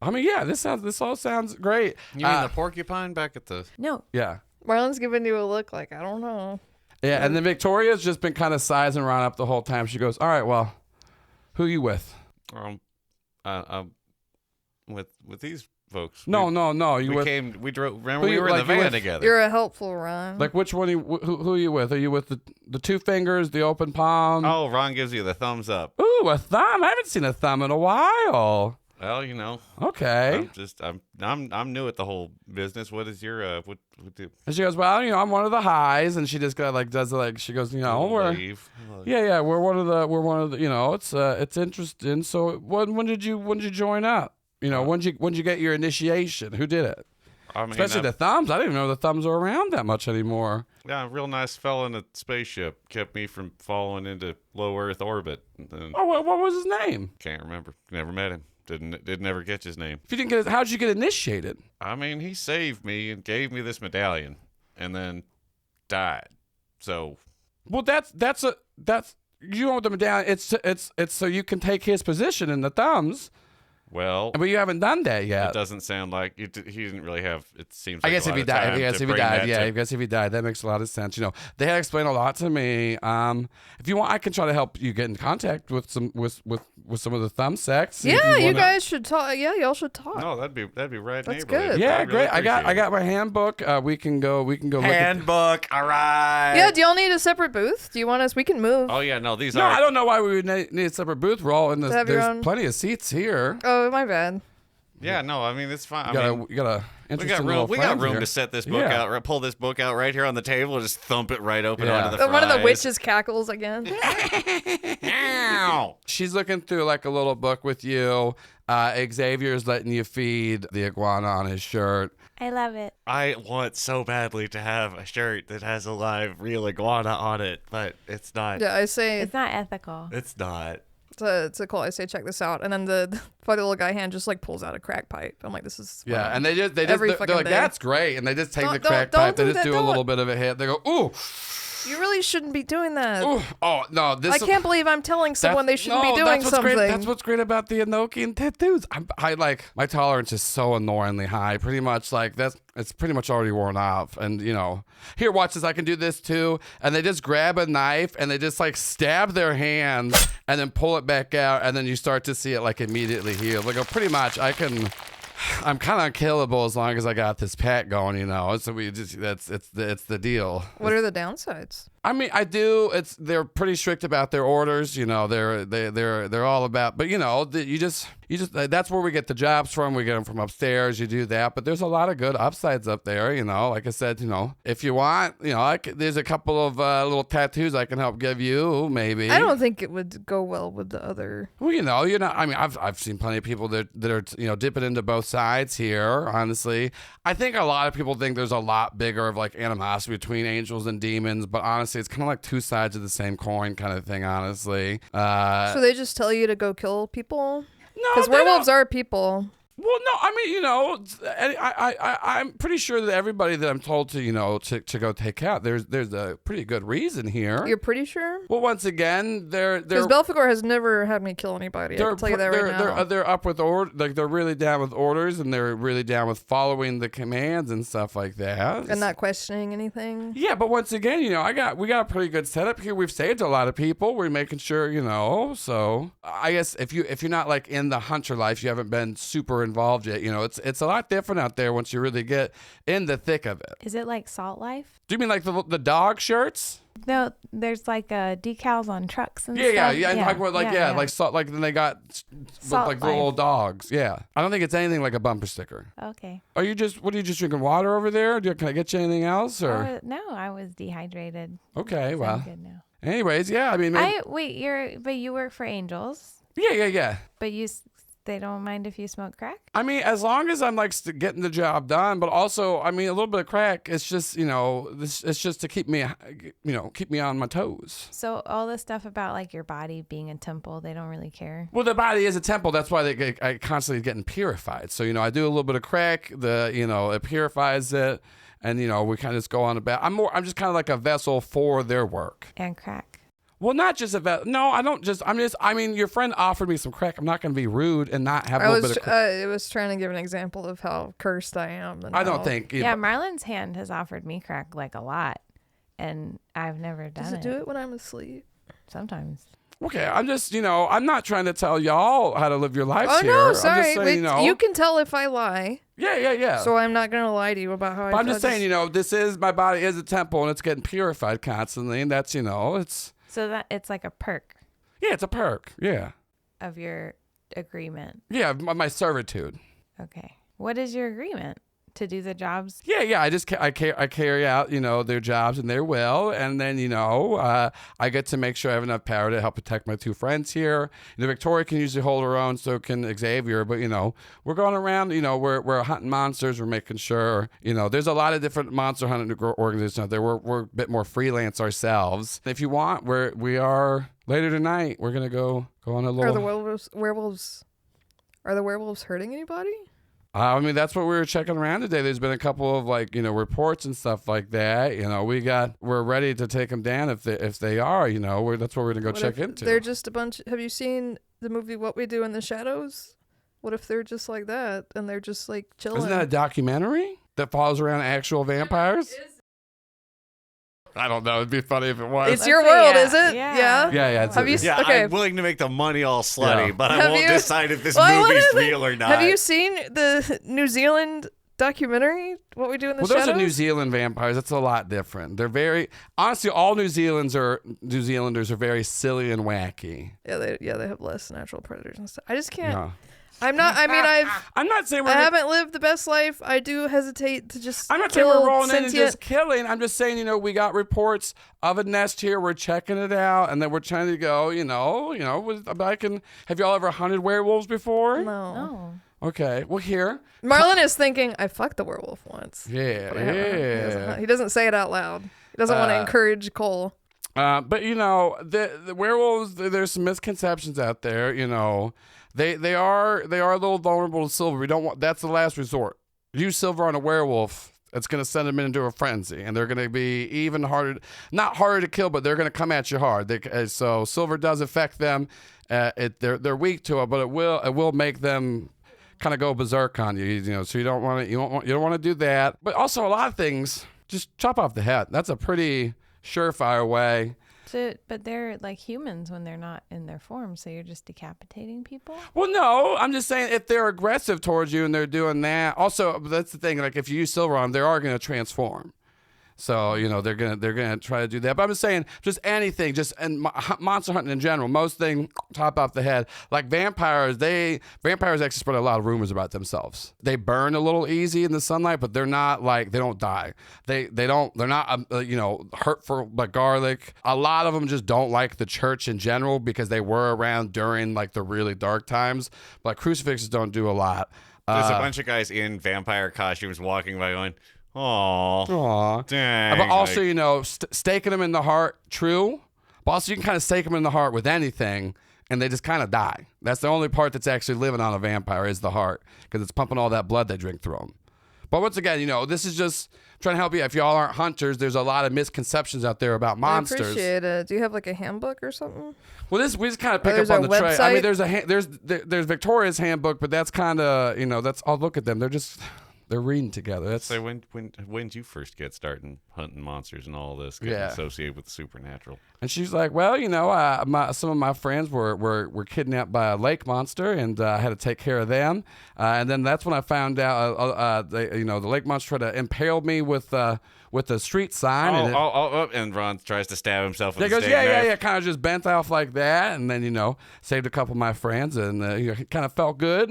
I mean, yeah, this all sounds great. You mean the porcupine back at the? No. Yeah. Marlon's giving you a look like I don't know. Yeah, and then Victoria's just been kind of sizing Ron up the whole time. She goes, "All right, well, who you with?" With these folks. No. We drove. Remember, we were in the van together. You're a helpful Ron. Like, which one? Who are you with? Are you with the two fingers, the open palm? Oh, Ron gives you the thumbs up. Ooh, a thumb. I haven't seen a thumb in a while. Well, Okay. I'm new at the whole business. What is your what do? And she goes, well, I'm one of the highs, and she just kind of like does it like she goes, we're one of the it's interesting. So when did you join up? When did you get your initiation? Who did it? I mean, especially the thumbs. I didn't even know the thumbs are around that much anymore. Yeah, a real nice fella in a spaceship kept me from falling into low Earth orbit. What was his name? Can't remember. Never met him. Didn't ever catch his name. If you didn't get it, how'd you get initiated? I mean, he saved me and gave me this medallion, and then died. So, well, that's you want the medallion. It's so you can take his position in the thumbs. Well, but you haven't done that yet. It doesn't sound like he didn't really have. It seems. I Like guess if he died, that makes a lot of sense. They had explained a lot to me. If you want, I can try to help you get in contact with some of the thumb sects. Yeah, you guys should talk. Yeah, y'all should talk. No, that'd be right. That's good. Yeah, really great. I got my handbook. We can go. Handbook. All right. Yeah. Do y'all need a separate booth? Do you want us? We can move. Oh yeah, no. These No, are. I don't know why we would need a separate booth. We're all in this. There's plenty of seats here. Oh, my bad. Yeah, no, I mean it's fine. You got a we got room to set this book out, pull this book out right here on the table, and just thump it right open onto the fries. One of the witches cackles again. She's looking through like a little book with you. Xavier's letting you feed the iguana on his shirt. I love it. I want so badly to have a shirt that has a live real iguana on it, but it's not. Yeah, I say It's not ethical. It's not. to Cole, I say, check this out, and then the funny little guy hand just like pulls out a crack pipe. I'm like, this is and they're like, day. that's great, and they just take the crack don't pipe, they do just that, do a little bit of a hit, they go, ooh. You really shouldn't be doing that. Ooh. Oh no! I can't believe I'm telling someone they shouldn't be doing something. That's what's great about the Enochian tattoos. I like my tolerance is so annoyingly high. Pretty much like it's pretty much already worn off. And here, watch this. I can do this too. And they just grab a knife and they just like stab their hand and then pull it back out, and then you start to see it like immediately heal. Like pretty much, I'm kind of unkillable as long as I got this pack going, So it's the deal. What are the downsides? I mean, they're pretty strict about their orders, they're all about, but you just that's where we get the jobs from. We get them from upstairs. You do that, but there's a lot of good upsides up there, like I said, if you want, there's a couple of little tattoos I can help give you, maybe. I don't think it would go well with the other. Well, I mean, I've seen plenty of people that are, dipping into both sides here, honestly. I think a lot of people think there's a lot bigger of like animosity between angels and demons, but honestly, it's kind of like two sides of the same coin kind of thing, honestly. So they just tell you to go kill people? No, because werewolves are people. Well, no, I mean, I'm pretty sure that everybody that I'm told to go take out, there's a pretty good reason here. You're pretty sure? Well, once again, because Belphegor has never had me kill anybody. I can tell you that right now. They're up with they're really down with orders, and they're really down with following the commands and stuff like that, and not questioning anything. Yeah, but once again, we got a pretty good setup here. We've saved a lot of people. We're making sure, So I guess if you're not like in the hunter life, you haven't been super involved yet. It's a lot different out there once you really get in the thick of it. Is it like Salt Life? Do you mean like the dog shirts? No, there's like decals on trucks and stuff. Yeah. Like salt. Like then they got Salt like little dogs. Yeah, I don't think it's anything like a bumper sticker. Okay. Are you just drinking water over there? Can I get you anything else or? No, I was dehydrated. Okay, so well. I'm good now. Anyways, yeah, I mean. You work for Angels. Yeah. But they don't mind if you smoke crack? I mean, as long as I'm like getting the job done, but also, I mean, a little bit of crack, it's just, it's just to keep me on my toes. So all this stuff about like your body being a temple, they don't really care? Well, the body is a temple. That's why I constantly getting purified. So, I do a little bit of crack, it purifies it. And, we kind of just go on about, I'm just kind of like a vessel for their work. And crack. Well, not just about. No, I don't just. I mean, your friend offered me some crack. I'm not going to be rude and not have a little bit of crack. I was trying to give an example of how cursed I am. I don't think. Yeah, Marlon's hand has offered me crack like a lot, and I've never done it. Does it do it when I'm asleep? Sometimes. Okay, I'm just, I'm not trying to tell y'all how to live your lives here. Oh, no, sorry. I'm just saying, you can tell if I lie. Yeah. So I'm not going to lie to you about how I feel. I'm just saying, my body is a temple, and it's getting purified constantly, and that's, it's... So that it's like a perk. Yeah, it's a perk. Yeah. Of your agreement. Yeah, my servitude. Okay. What is your agreement? To do the jobs? Yeah. I carry out, their jobs and their will, and then I get to make sure I have enough power to help protect my two friends here. Victoria can usually hold her own, so can Xavier. But we're going around. We're hunting monsters. We're making sure. There's a lot of different monster hunting organizations out there. We're a bit more freelance ourselves. If you want, we are later tonight. We're gonna go on a little. Are the werewolves hurting anybody? I mean, that's what we were checking around today. There's been a couple of reports and stuff like that. We're ready to take them down if they are. That's what we're gonna go check into. They're just a bunch. Have you seen the movie What We Do in the Shadows? What if they're just like that and they're just like chilling? Isn't that a documentary that follows around actual vampires? I don't know. It'd be funny if it was. It's your world, is it? Yeah. Yeah. I'm willing to make the money all slutty, but I won't decide if this movie's real or not. Have you seen the New Zealand documentary, What We Do in the Shadows? Those are New Zealand vampires. That's a lot different. They're very, honestly, all New Zealanders are very silly and wacky. Yeah, they have less natural predators and stuff. I just can't. I'm not. I mean, I'm not saying I haven't lived the best life. I do hesitate to just. I'm not saying kill we're rolling in and sentient- just killing. I'm just saying, we got reports of a nest here. We're checking it out, and then we're trying to go. Have y'all ever hunted werewolves before? No. Okay. Well, here. Marlon is thinking, I fucked the werewolf once. Yeah. But I haven't. He doesn't say it out loud. He doesn't want to encourage Cole. But the werewolves. There's some misconceptions out there. They are a little vulnerable to silver. We don't want. That's the last resort. Use silver on a werewolf. It's going to send them into a frenzy, and they're going to be even harder. Not harder to kill, but they're going to come at you hard. So silver does affect them. They're weak to it, but it will make them kind of go berserk on you. So you don't want to do that. But also a lot of things, just chop off the head. That's a pretty surefire way. But they're like humans when they're not in their form, so you're just decapitating people? Well, no, I'm just saying if they're aggressive towards you and they're doing that. Also, that's the thing. Like if you use silver on them, they are going to transform. So they're gonna try to do that. But I'm just saying, just anything, and monster hunting in general, most thing top off the head. Like vampires actually spread a lot of rumors about themselves. They burn a little easy in the sunlight, but they're not they don't die. They're not hurtful like garlic. A lot of them just don't like the church in general because they were around during like the really dark times. But crucifixes don't do a lot. There's a bunch of guys in vampire costumes walking by going, Aww. Dang. But also, staking them in the heart, true. But also, you can kind of stake them in the heart with anything, and they just kind of die. That's the only part that's actually living on a vampire is the heart, because it's pumping all that blood they drink through them. But once again, this is just trying to help you. If y'all aren't hunters, there's a lot of misconceptions out there about monsters. I appreciate it. Do you have like a handbook or something? Well, we just kind of pick there's up on the a tray. I mean, website? there's Victoria's handbook, but that's kind of I'll look at them. They're reading together. That's so when did you first get started hunting monsters and all this getting associated with the supernatural? And she's like, well, some of my friends were kidnapped by a lake monster, and I had to take care of them. And then that's when I found out, the lake monster tried to impale me with a street sign. And Ron tries to stab himself with he a goes, steak knife. yeah, kind of just bent off like that, and then saved a couple of my friends, and it kind of felt good.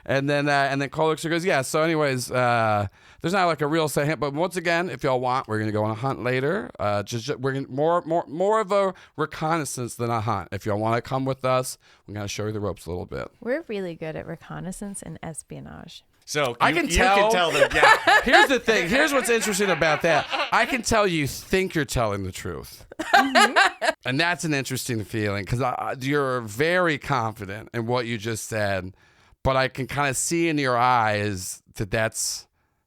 And then Cole looks and goes, yeah. So anyways, there's not like a real set hint, but once again, if y'all want, we're gonna go on a hunt later. We're gonna more of a reconnaissance than a hunt. If y'all want to come with us, we're gonna show you the ropes a little bit. We're really good at reconnaissance and espionage. So I can tell them. Yeah. Here's the thing. Here's what's interesting about that. I can tell you think you're telling the truth. And that's an interesting feeling because you're very confident in what you just said, but I can kind of see in your eyes that that's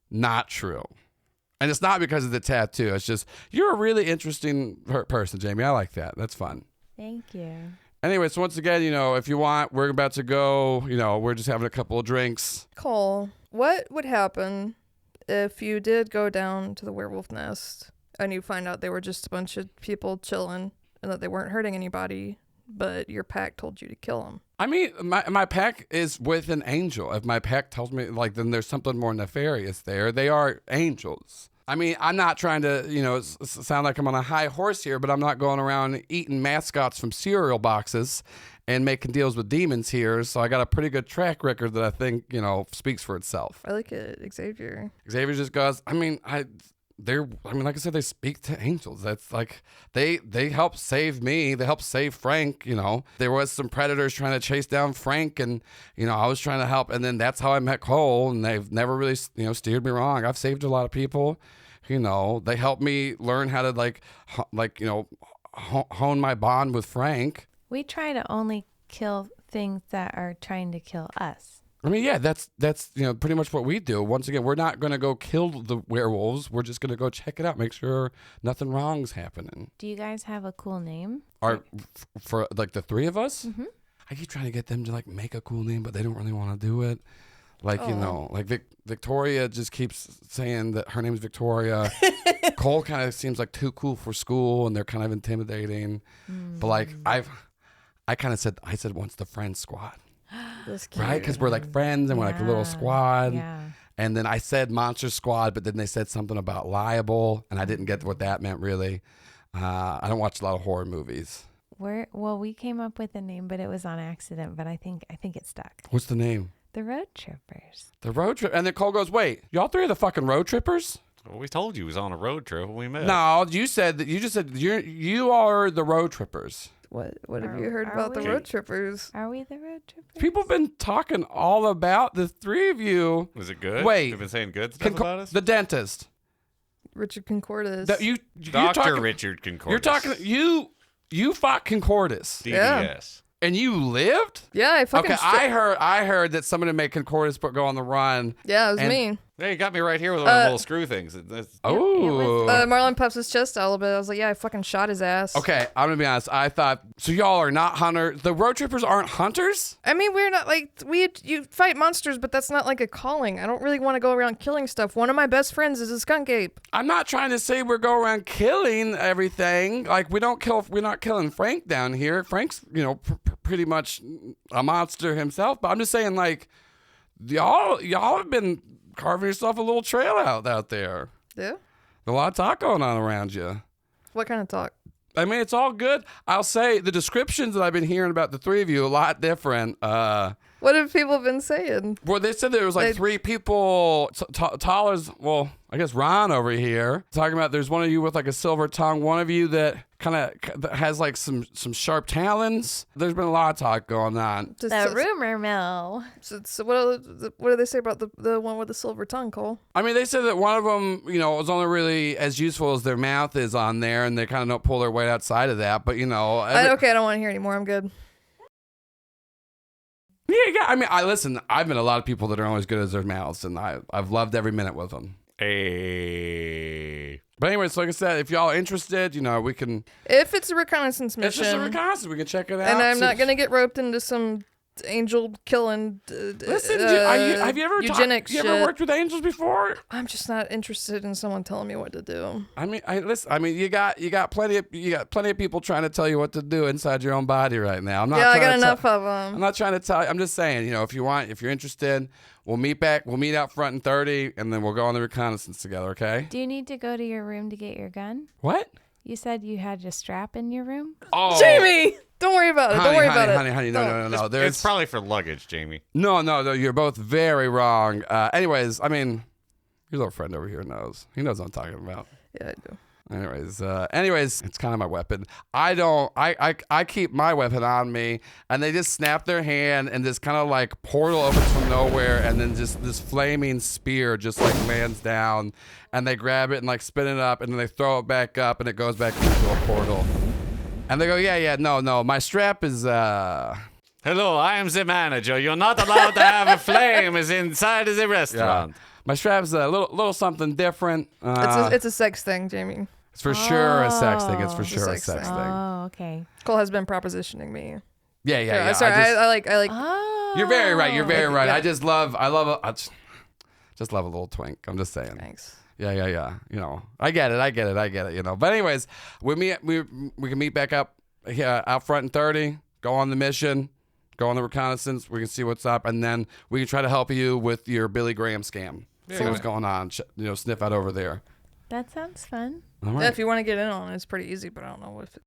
not true. And it's not because of the tattoo. It's just you're a really interesting person, Jamie. I like that. That's fun. Thank you. Anyway, so once again, if you want, we're about to go, we're just having a couple of drinks. Cole, what would happen if you did go down to the werewolf nest and you find out they were just a bunch of people chilling and that they weren't hurting anybody, but your pack told you to kill them? I mean, my pack is with an angel. If my pack tells me, then there's something more nefarious there. They are angels. I mean, I'm not trying to, sound like I'm on a high horse here, but I'm not going around eating mascots from cereal boxes and making deals with demons here. So I got a pretty good track record that I think, speaks for itself. I like it, Xavier. Xavier just goes, like I said, they speak to angels. That's like, they help save me. They help save Frank. There was some predators trying to chase down Frank, and, I was trying to help. And then that's how I met Cole, and they've never really, steered me wrong. I've saved a lot of people. They helped me learn how to hone my bond with Frank. We try to only kill things that are trying to kill us. I mean, yeah, that's pretty much what we do. Once again, we're not going to go kill the werewolves. We're just going to go check it out, make sure nothing wrong's happening. Do you guys have a cool name? For the three of us? Mm-hmm. I keep trying to get them to make a cool name, but they don't really want to do it. Victoria just keeps saying that her name's Victoria. Cole kind of seems like too cool for school, and they're kind of intimidating. But I said once the friend squad. Right? Because we're friends and we're a little squad. Yeah. And then I said monster squad, but then they said something about liable, and I didn't get what that meant really. I don't watch a lot of horror movies. We came up with a name, but it was on accident. But I think it stuck. What's the name? The road trippers. The road trip. And then Cole goes, wait, y'all three are the fucking road trippers? Well, we told you he was on a road trip when we met. No, you said that. You just said you are the road trippers. What have you heard about the road trippers? Are we the road trippers? People have been talking all about the three of you. Was it good? Wait. You've been saying good stuff about us? The dentist. Richard Concordis. Dr. Richard Concordis. You're talking. You fought Concordis. DDS. Yeah. And you lived? Yeah, I fucking. Okay, I heard that somebody made Concordis but go on the run. Yeah, it was me. Yeah, you got me right here with one of the little screw things. Oh. Marlon puffs his chest out a little bit. I was like, yeah, I fucking shot his ass. Okay, I'm gonna be honest. I thought so. Y'all are not hunters. The road trippers aren't hunters. I mean, we're not like you fight monsters, but that's not like a calling. I don't really want to go around killing stuff. One of my best friends is a skunk ape. I'm not trying to say we're go around killing everything. Like we're not killing Frank down here. Frank's pretty much a monster himself. But I'm just saying like y'all have been carving yourself a little trail out there. Yeah. A lot of talk going on around you. What kind of talk? I mean, it's all good. I'll say the descriptions that I've been hearing about the three of you a lot different. What have people been saying? Well, they said there was like three people tall as, well, I guess Ron over here, talking about there's one of you with like a silver tongue, one of you that kind of has like some sharp talons. There's been a lot of talk going on. The rumor mill. So what do they say about the one with the silver tongue, Cole? I mean, they said that one of them, was only really as useful as their mouth is on there, and they kind of don't pull their weight outside of that. But, I don't want to hear anymore. I'm good. Yeah. I mean, I've met a lot of people that are only as good as their mouths, and I've loved every minute with them. Hey. But anyways, like I said, if y'all are interested, we can. If it's a reconnaissance mission. If it's a reconnaissance, we can check it out. And I'm not going to get roped into some angel killing. Listen, have you ever eugenics shit. You ever worked with angels before? I'm just not interested in someone telling me what to do. I mean, you got plenty of people trying to tell you what to do inside your own body right now. I got enough of them. I'm not trying to tell you. I'm just saying, if you're interested, we'll meet out front in 30, and then we'll go on the reconnaissance together. Okay? Do you need to go to your room to get your gun? What? You said you had a strap in your room? Oh, Jamie! Don't worry about it. Don't worry about it. Honey, no. It's probably for luggage, Jamie. No, you're both very wrong. Anyways, I mean, your little friend over here knows. He knows what I'm talking about. Yeah, I do. Anyways, it's kind of my weapon. I keep my weapon on me, and they just snap their hand, and this kind of like portal opens from nowhere, and then just this flaming spear just like lands down, and they grab it and like spin it up, and then they throw it back up, and it goes back into a portal. And they go, no, my strap is, Hello, I am the manager. You're not allowed to have a flame is inside of the restaurant. Yeah. My strap's a little something different. It's a sex thing, Jamie. It's for sure a sex thing. It's for sure a sex thing. Oh, okay. Cole has been propositioning me. Yeah. Sorry, I like. Oh. You're very right. Yeah. I just love a little twink. I'm just saying. Thanks. Yeah. I get it. But anyways, we can meet back up out front in 30. Go on the mission. Go on the reconnaissance. We can see what's up, and then we can try to help you with your Billy Graham scam. See what's going on. Sniff out over there. That sounds fun. All right. Yeah, if you want to get in on it, it's pretty easy, but I don't know if it...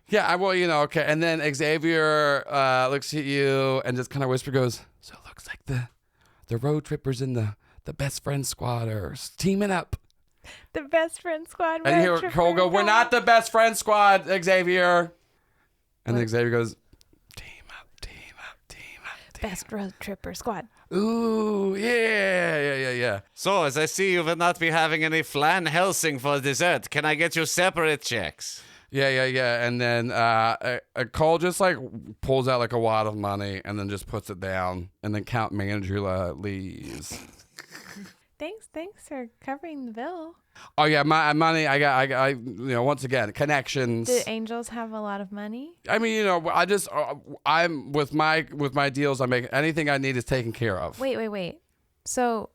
Yeah, okay. And then Xavier looks at you and just kind of goes, so it looks like the road trippers in the best friend squad are teaming up. The best friend squad. And you hear Cole go, we're not the best friend squad, Xavier. And then Xavier goes, team up. Best road tripper squad. Ooh, yeah. So, as I see you will not be having any flan Helsing for dessert, can I get you separate checks? Yeah. And then Cole just like pulls out like a wad of money and then just puts it down, and then Count Manager leaves. Thanks for covering the bill. Oh yeah, my money. I once again, connections. Do angels have a lot of money? I mean, I'm with my deals. I make anything I need is taken care of. Wait. So,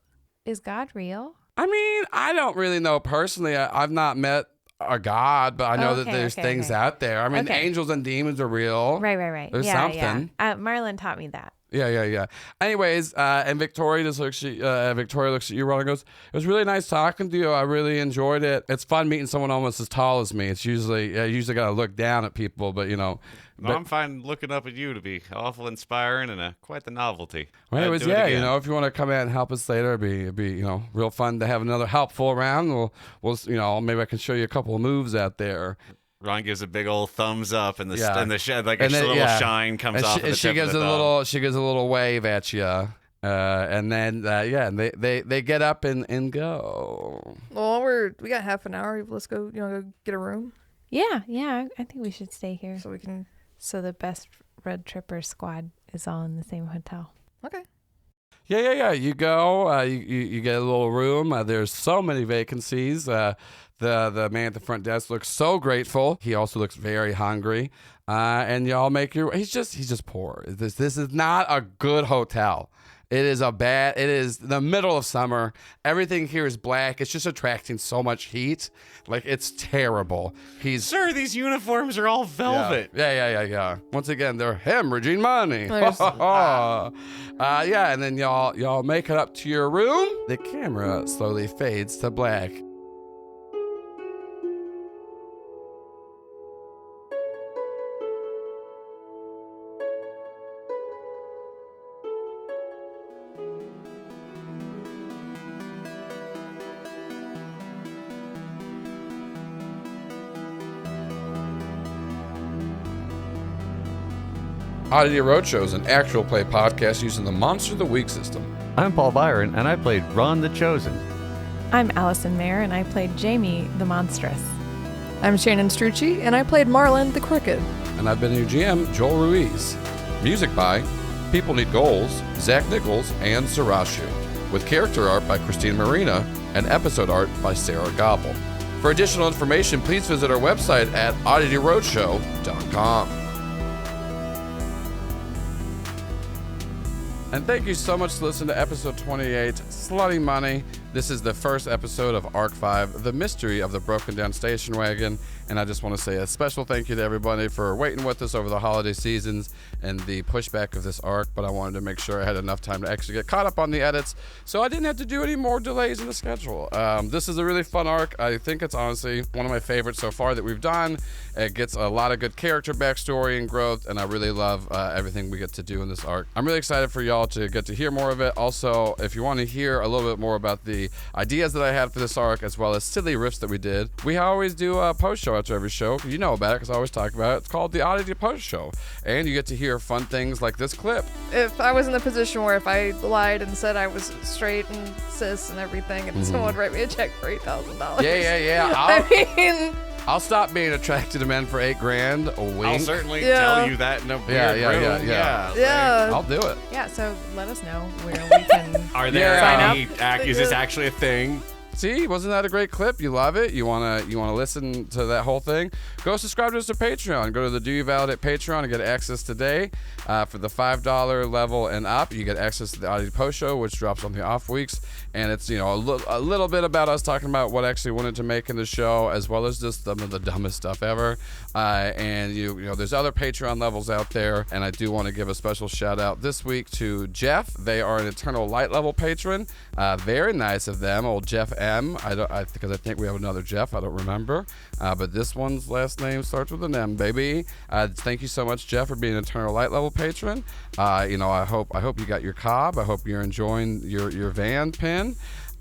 is God real? I mean, I don't really know personally. I've not met a God, but I know that there's things out there. I mean, angels and demons are real. Right. There's something. Yeah. Marlon taught me that. Yeah. Anyways, and Victoria looks at you, Ron, and goes, "It was really nice talking to you. I really enjoyed it. It's fun meeting someone almost as tall as me. It's usually gotta look down at people, but No, I'm fine looking up at you to be awful inspiring and quite the novelty. Well, anyways, I'd do it again. if you want to come out and help us later, it'd be real fun to have another helpful round. We'll maybe I can show you a couple of moves out there." Ron gives a big old thumbs up, and Yeah. and the shed like And a then, little shine comes and off. she, of the she tip gives of the a thumb. little wave at you, and then and they get up and go. Well, we got half an hour. Let's go. Go get a room Yeah, I think we should stay here. so we can. So the best road tripper squad is all in the same hotel. Okay. Yeah. You go. You get a little room. There's so many vacancies. The man at the front desk looks so grateful. He also looks very hungry. And y'all make your. He's just poor. This is not a good hotel. It is the middle of summer. Everything here is black. It's just attracting so much heat. Like, it's terrible. Sir, these uniforms are all velvet. Yeah. Once again, they're hemorrhaging money. Nice. And then y'all make it up to your room. The camera slowly fades to black. Oddity Roadshow is an actual play podcast using the Monster of the Week system. I'm Paul Byron, and I played Ron the Chosen. I'm Allison Maier, and I played Jamie the Monstrous. I'm Shannon Strucci, and I played Marlin the Crooked. And I've been your GM, Joel Ruiz. Music by People Need Goals, Zach Nichols, and Sarashu. With character art by Christine Marina and episode art by Sarah Gobble. For additional information, please visit our website at oddityroadshow.com. And thank you so much for listening to episode 28, Slutty Money. This is the first episode of Arc 5, The Mystery of the Broken Down Station Wagon. And I just want to say a special thank you to everybody for waiting with us over the holiday seasons and the pushback of this arc. But I wanted to make sure I had enough time to actually get caught up on the edits, so I didn't have to do any more delays in the schedule. This is a really fun arc. I think it's honestly one of my favorites so far that we've done. It gets a lot of good character backstory and growth, and I really love everything we get to do in this arc. I'm really excited for y'all to get to hear more of it. Also, if you want to hear a little bit more about the ideas that I had for this arc, as well as silly riffs that we did, we always do a post show after every show. You know about it because I always talk about it. It's called the Oddity Post Show, and you get to hear fun things like this clip. If I was in the position where if I lied and said I was straight and cis and everything, and someone would write me a check for $8,000. Yeah. I mean, I'll stop being attracted to men for $8,000. A wink. I'll certainly Yeah. tell you that in a weird room. yeah. I'll do it. Yeah, so let us know where we can Are there Yeah. any? Is this actually a thing? See, wasn't that a great clip? You love it? You wanna listen to that whole thing? Go subscribe to us to Patreon. Go to the Do You Validate Patreon and get access today. For the $5 level and up, you get access to the Oddity Post Show, which drops on the off weeks. And it's a little bit about us talking about what actually wanted to make in the show, as well as just some of the dumbest stuff ever. And there's other Patreon levels out there. And I do want to give a special shout out this week to Jeff. They are an Eternal Light level patron. Very nice of them, old Jeff M. Because I think we have another Jeff. I don't remember. But this one's last name starts with an M, baby. Thank you so much, Jeff, for being an Eternal Light level patron. I hope you got your cob. I hope you're enjoying your van pin.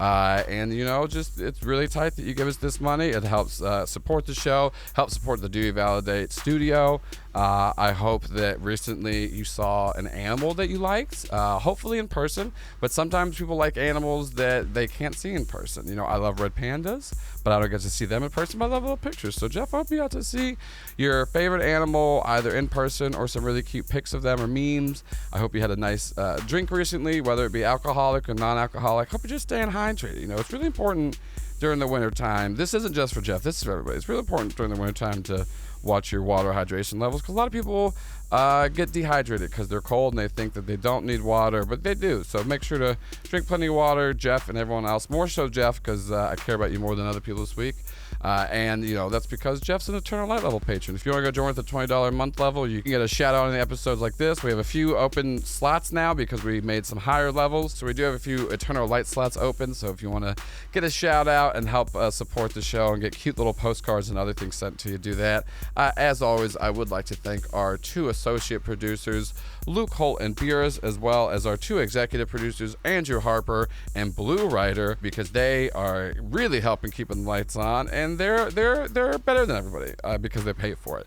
It's really tight that you give us this money. It helps support the show, helps support the Do You Validate studio. I hope that recently you saw an animal that you liked, hopefully in person, but sometimes people like animals that they can't see in person. I love red pandas, but I don't get to see them in person, but I love little pictures. So Jeff, I hope you got to see your favorite animal either in person or some really cute pics of them or memes. I hope you had a nice drink recently, whether it be alcoholic or non-alcoholic. Hope you're just staying hydrated. It's really important during the winter time. This isn't just for Jeff, this is for everybody. It's really important during the winter time to watch your water hydration levels, because a lot of people get dehydrated because they're cold and they think that they don't need water, but they do. So make sure to drink plenty of water, Jeff and everyone else. More so Jeff, because I care about you more than other people this week. And, that's because Jeff's an Eternal Light level patron. If you want to go join at the $20 a month level, you can get a shout out in the episodes like this. We have a few open slots now because we made some higher levels. So we do have a few Eternal Light slots open. So if you want to get a shout out and help support the show and get cute little postcards and other things sent to you, do that. As always, I would like to thank our 2 associate producers, Luke, Holt, and Birras, as well as our 2 executive producers, Andrew, Harper, and Blue Ryder, because they are really helping keeping the lights on, and they're better than everybody because they pay for it.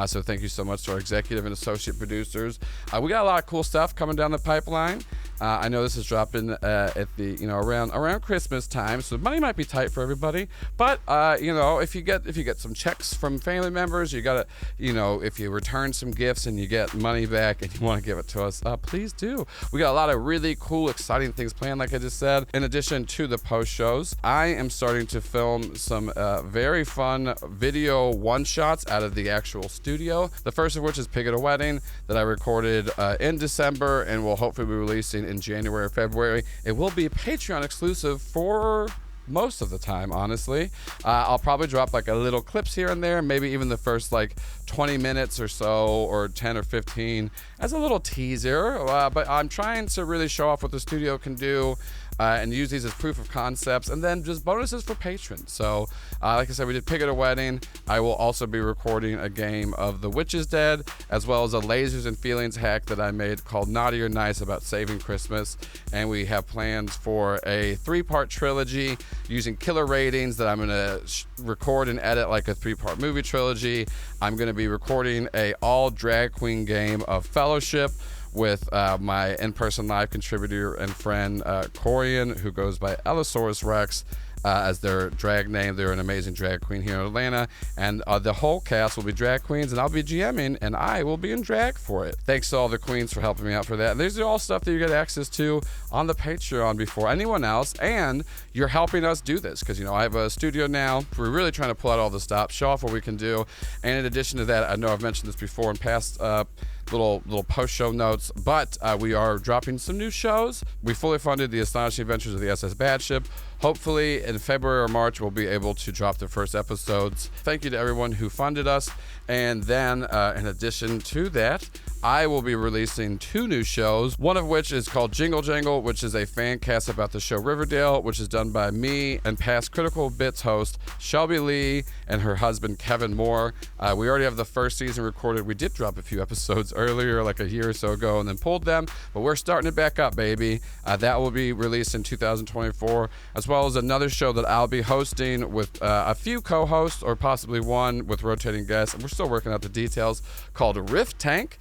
So thank you so much to our executive and associate producers. We got a lot of cool stuff coming down the pipeline. I know this is dropping at the around Christmas time, so money might be tight for everybody. But if you get some checks from family members, you gotta if you return some gifts and you get money back and you want to give it to us, please do. We got a lot of really cool, exciting things planned, like I just said. In addition to the post shows, I am starting to film some very fun video one-shots out of the actual studio. The first of which is Pig at a Wedding that I recorded in December and will hopefully be releasing in January or February. It will be Patreon exclusive for most of the time, honestly. I'll probably drop like a little clips here and there, maybe even the first like 20 minutes or so, or 10 or 15 as a little teaser. But I'm trying to really show off what the studio can do. And use these as proof of concepts, and then just bonuses for patrons. So, like I said, we did Pig at a Wedding. I will also be recording a game of The Witch is Dead, as well as a Lasers and Feelings hack that I made called Naughty or Nice about saving Christmas. And we have plans for a 3-part trilogy using killer ratings that I'm going to record and edit like a 3-part movie trilogy. I'm going to be recording a all drag queen game of Fellowship with my in-person live contributor and friend Corian, who goes by Allosaurus Rex as their drag name. They're an amazing drag queen here in Atlanta, and the whole cast will be drag queens, and I'll be GMing, and I will be in drag for it. Thanks to all the queens for helping me out for that. And these are all stuff that you get access to on the Patreon before anyone else, and you're helping us do this because I have a studio now. We're really trying to pull out all the stops, show off what we can do, and in addition to that, I know I've mentioned this before in past little post-show notes, but we are dropping some new shows. We fully funded The Astonishing Adventures of the SS Batship. Hopefully in February or March we'll be able to drop the first episodes. Thank you to everyone who funded us. And then in addition to that, I will be releasing 2 new shows, one of which is called Jingle Jangle, which is a fan cast about the show Riverdale, which is done by me and past Critical Bits host Shelby Lee and her husband Kevin Moore. We already have the first season recorded. We did drop a few episodes earlier, like a year or so ago, and then pulled them, but we're starting it back up, baby. That will be released in 2024, as well as another show that I'll be hosting with a few co-hosts, or possibly one with rotating guests, and we're still working out the details, called Riff Tank,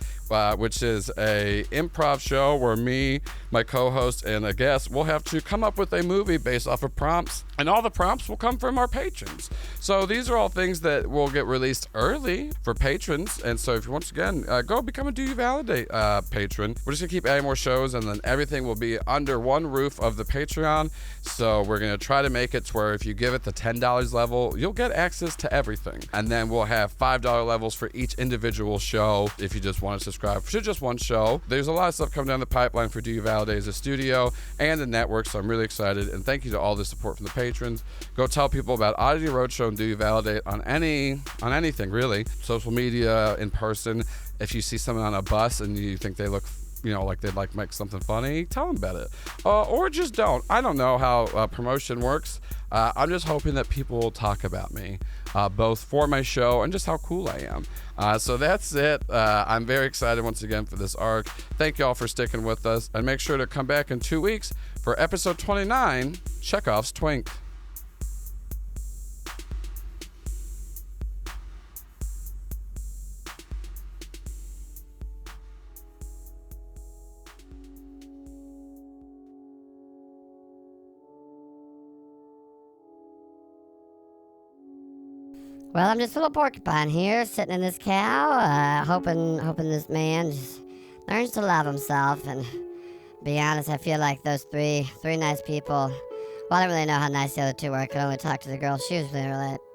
which is a improv show where me, my co-host, and a guest will have to come up with a movie based off of prompts, and all the prompts will come from our patrons. So these are all things that will get released early for patrons, and so if you once again go become a Do You Validate patron. We're just gonna keep adding more shows, and then everything will be under one roof of the Patreon. So we're gonna try to make it to where if you give it the $10 level, you'll get access to everything, and then we'll have $5 levels for each individual show if you just want to subscribe to just one show. There's a lot of stuff coming down the pipeline for Do You Validate as a studio and the network, so I'm really excited, and thank you to all the support from the patrons. Go tell people about Oddity, Roadshow, and Do You Validate on anything really, social media, in person. If you see someone on a bus and you think they look like they'd like make something funny, tell them about it, or just don't. I don't know how promotion works. I'm just hoping that people will talk about me, both for my show and just how cool I am. So that's it. I'm very excited once again for this arc. Thank you all for sticking with us, and make sure to come back in 2 weeks for episode 29, Chekhov's Twink. Well, I'm just a little porcupine here, sitting in this cow, hoping this man just learns to love himself. And be honest, I feel like those three nice people. Well, I don't really know how nice the other 2 were. I could only talk to the girl. She was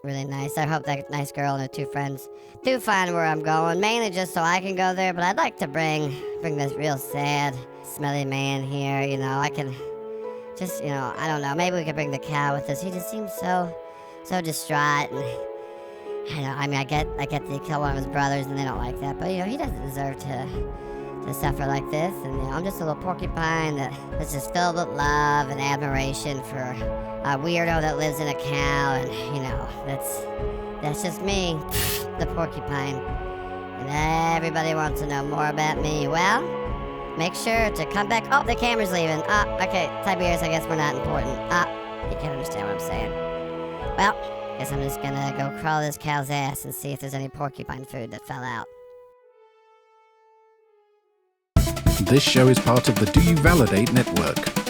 really nice. I hope that nice girl and her 2 friends do find where I'm going, mainly just so I can go there. But I'd like to bring this real sad, smelly man here. I can just, I don't know. Maybe we could bring the cow with us. He just seems so so distraught. And, I get that he killed one of his brothers, and they don't like that. But he doesn't deserve to suffer like this. And I'm just a little porcupine that's just filled with love and admiration for a weirdo that lives in a cow. And that's just me, the porcupine. And everybody wants to know more about me. Well, make sure to come back. Oh, the camera's leaving. Okay, Tiberius, I guess we're not important. You can't understand what I'm saying. Well, I guess I'm just gonna go crawl this cow's ass and see if there's any porcupine food that fell out. This show is part of the Do You Validate network.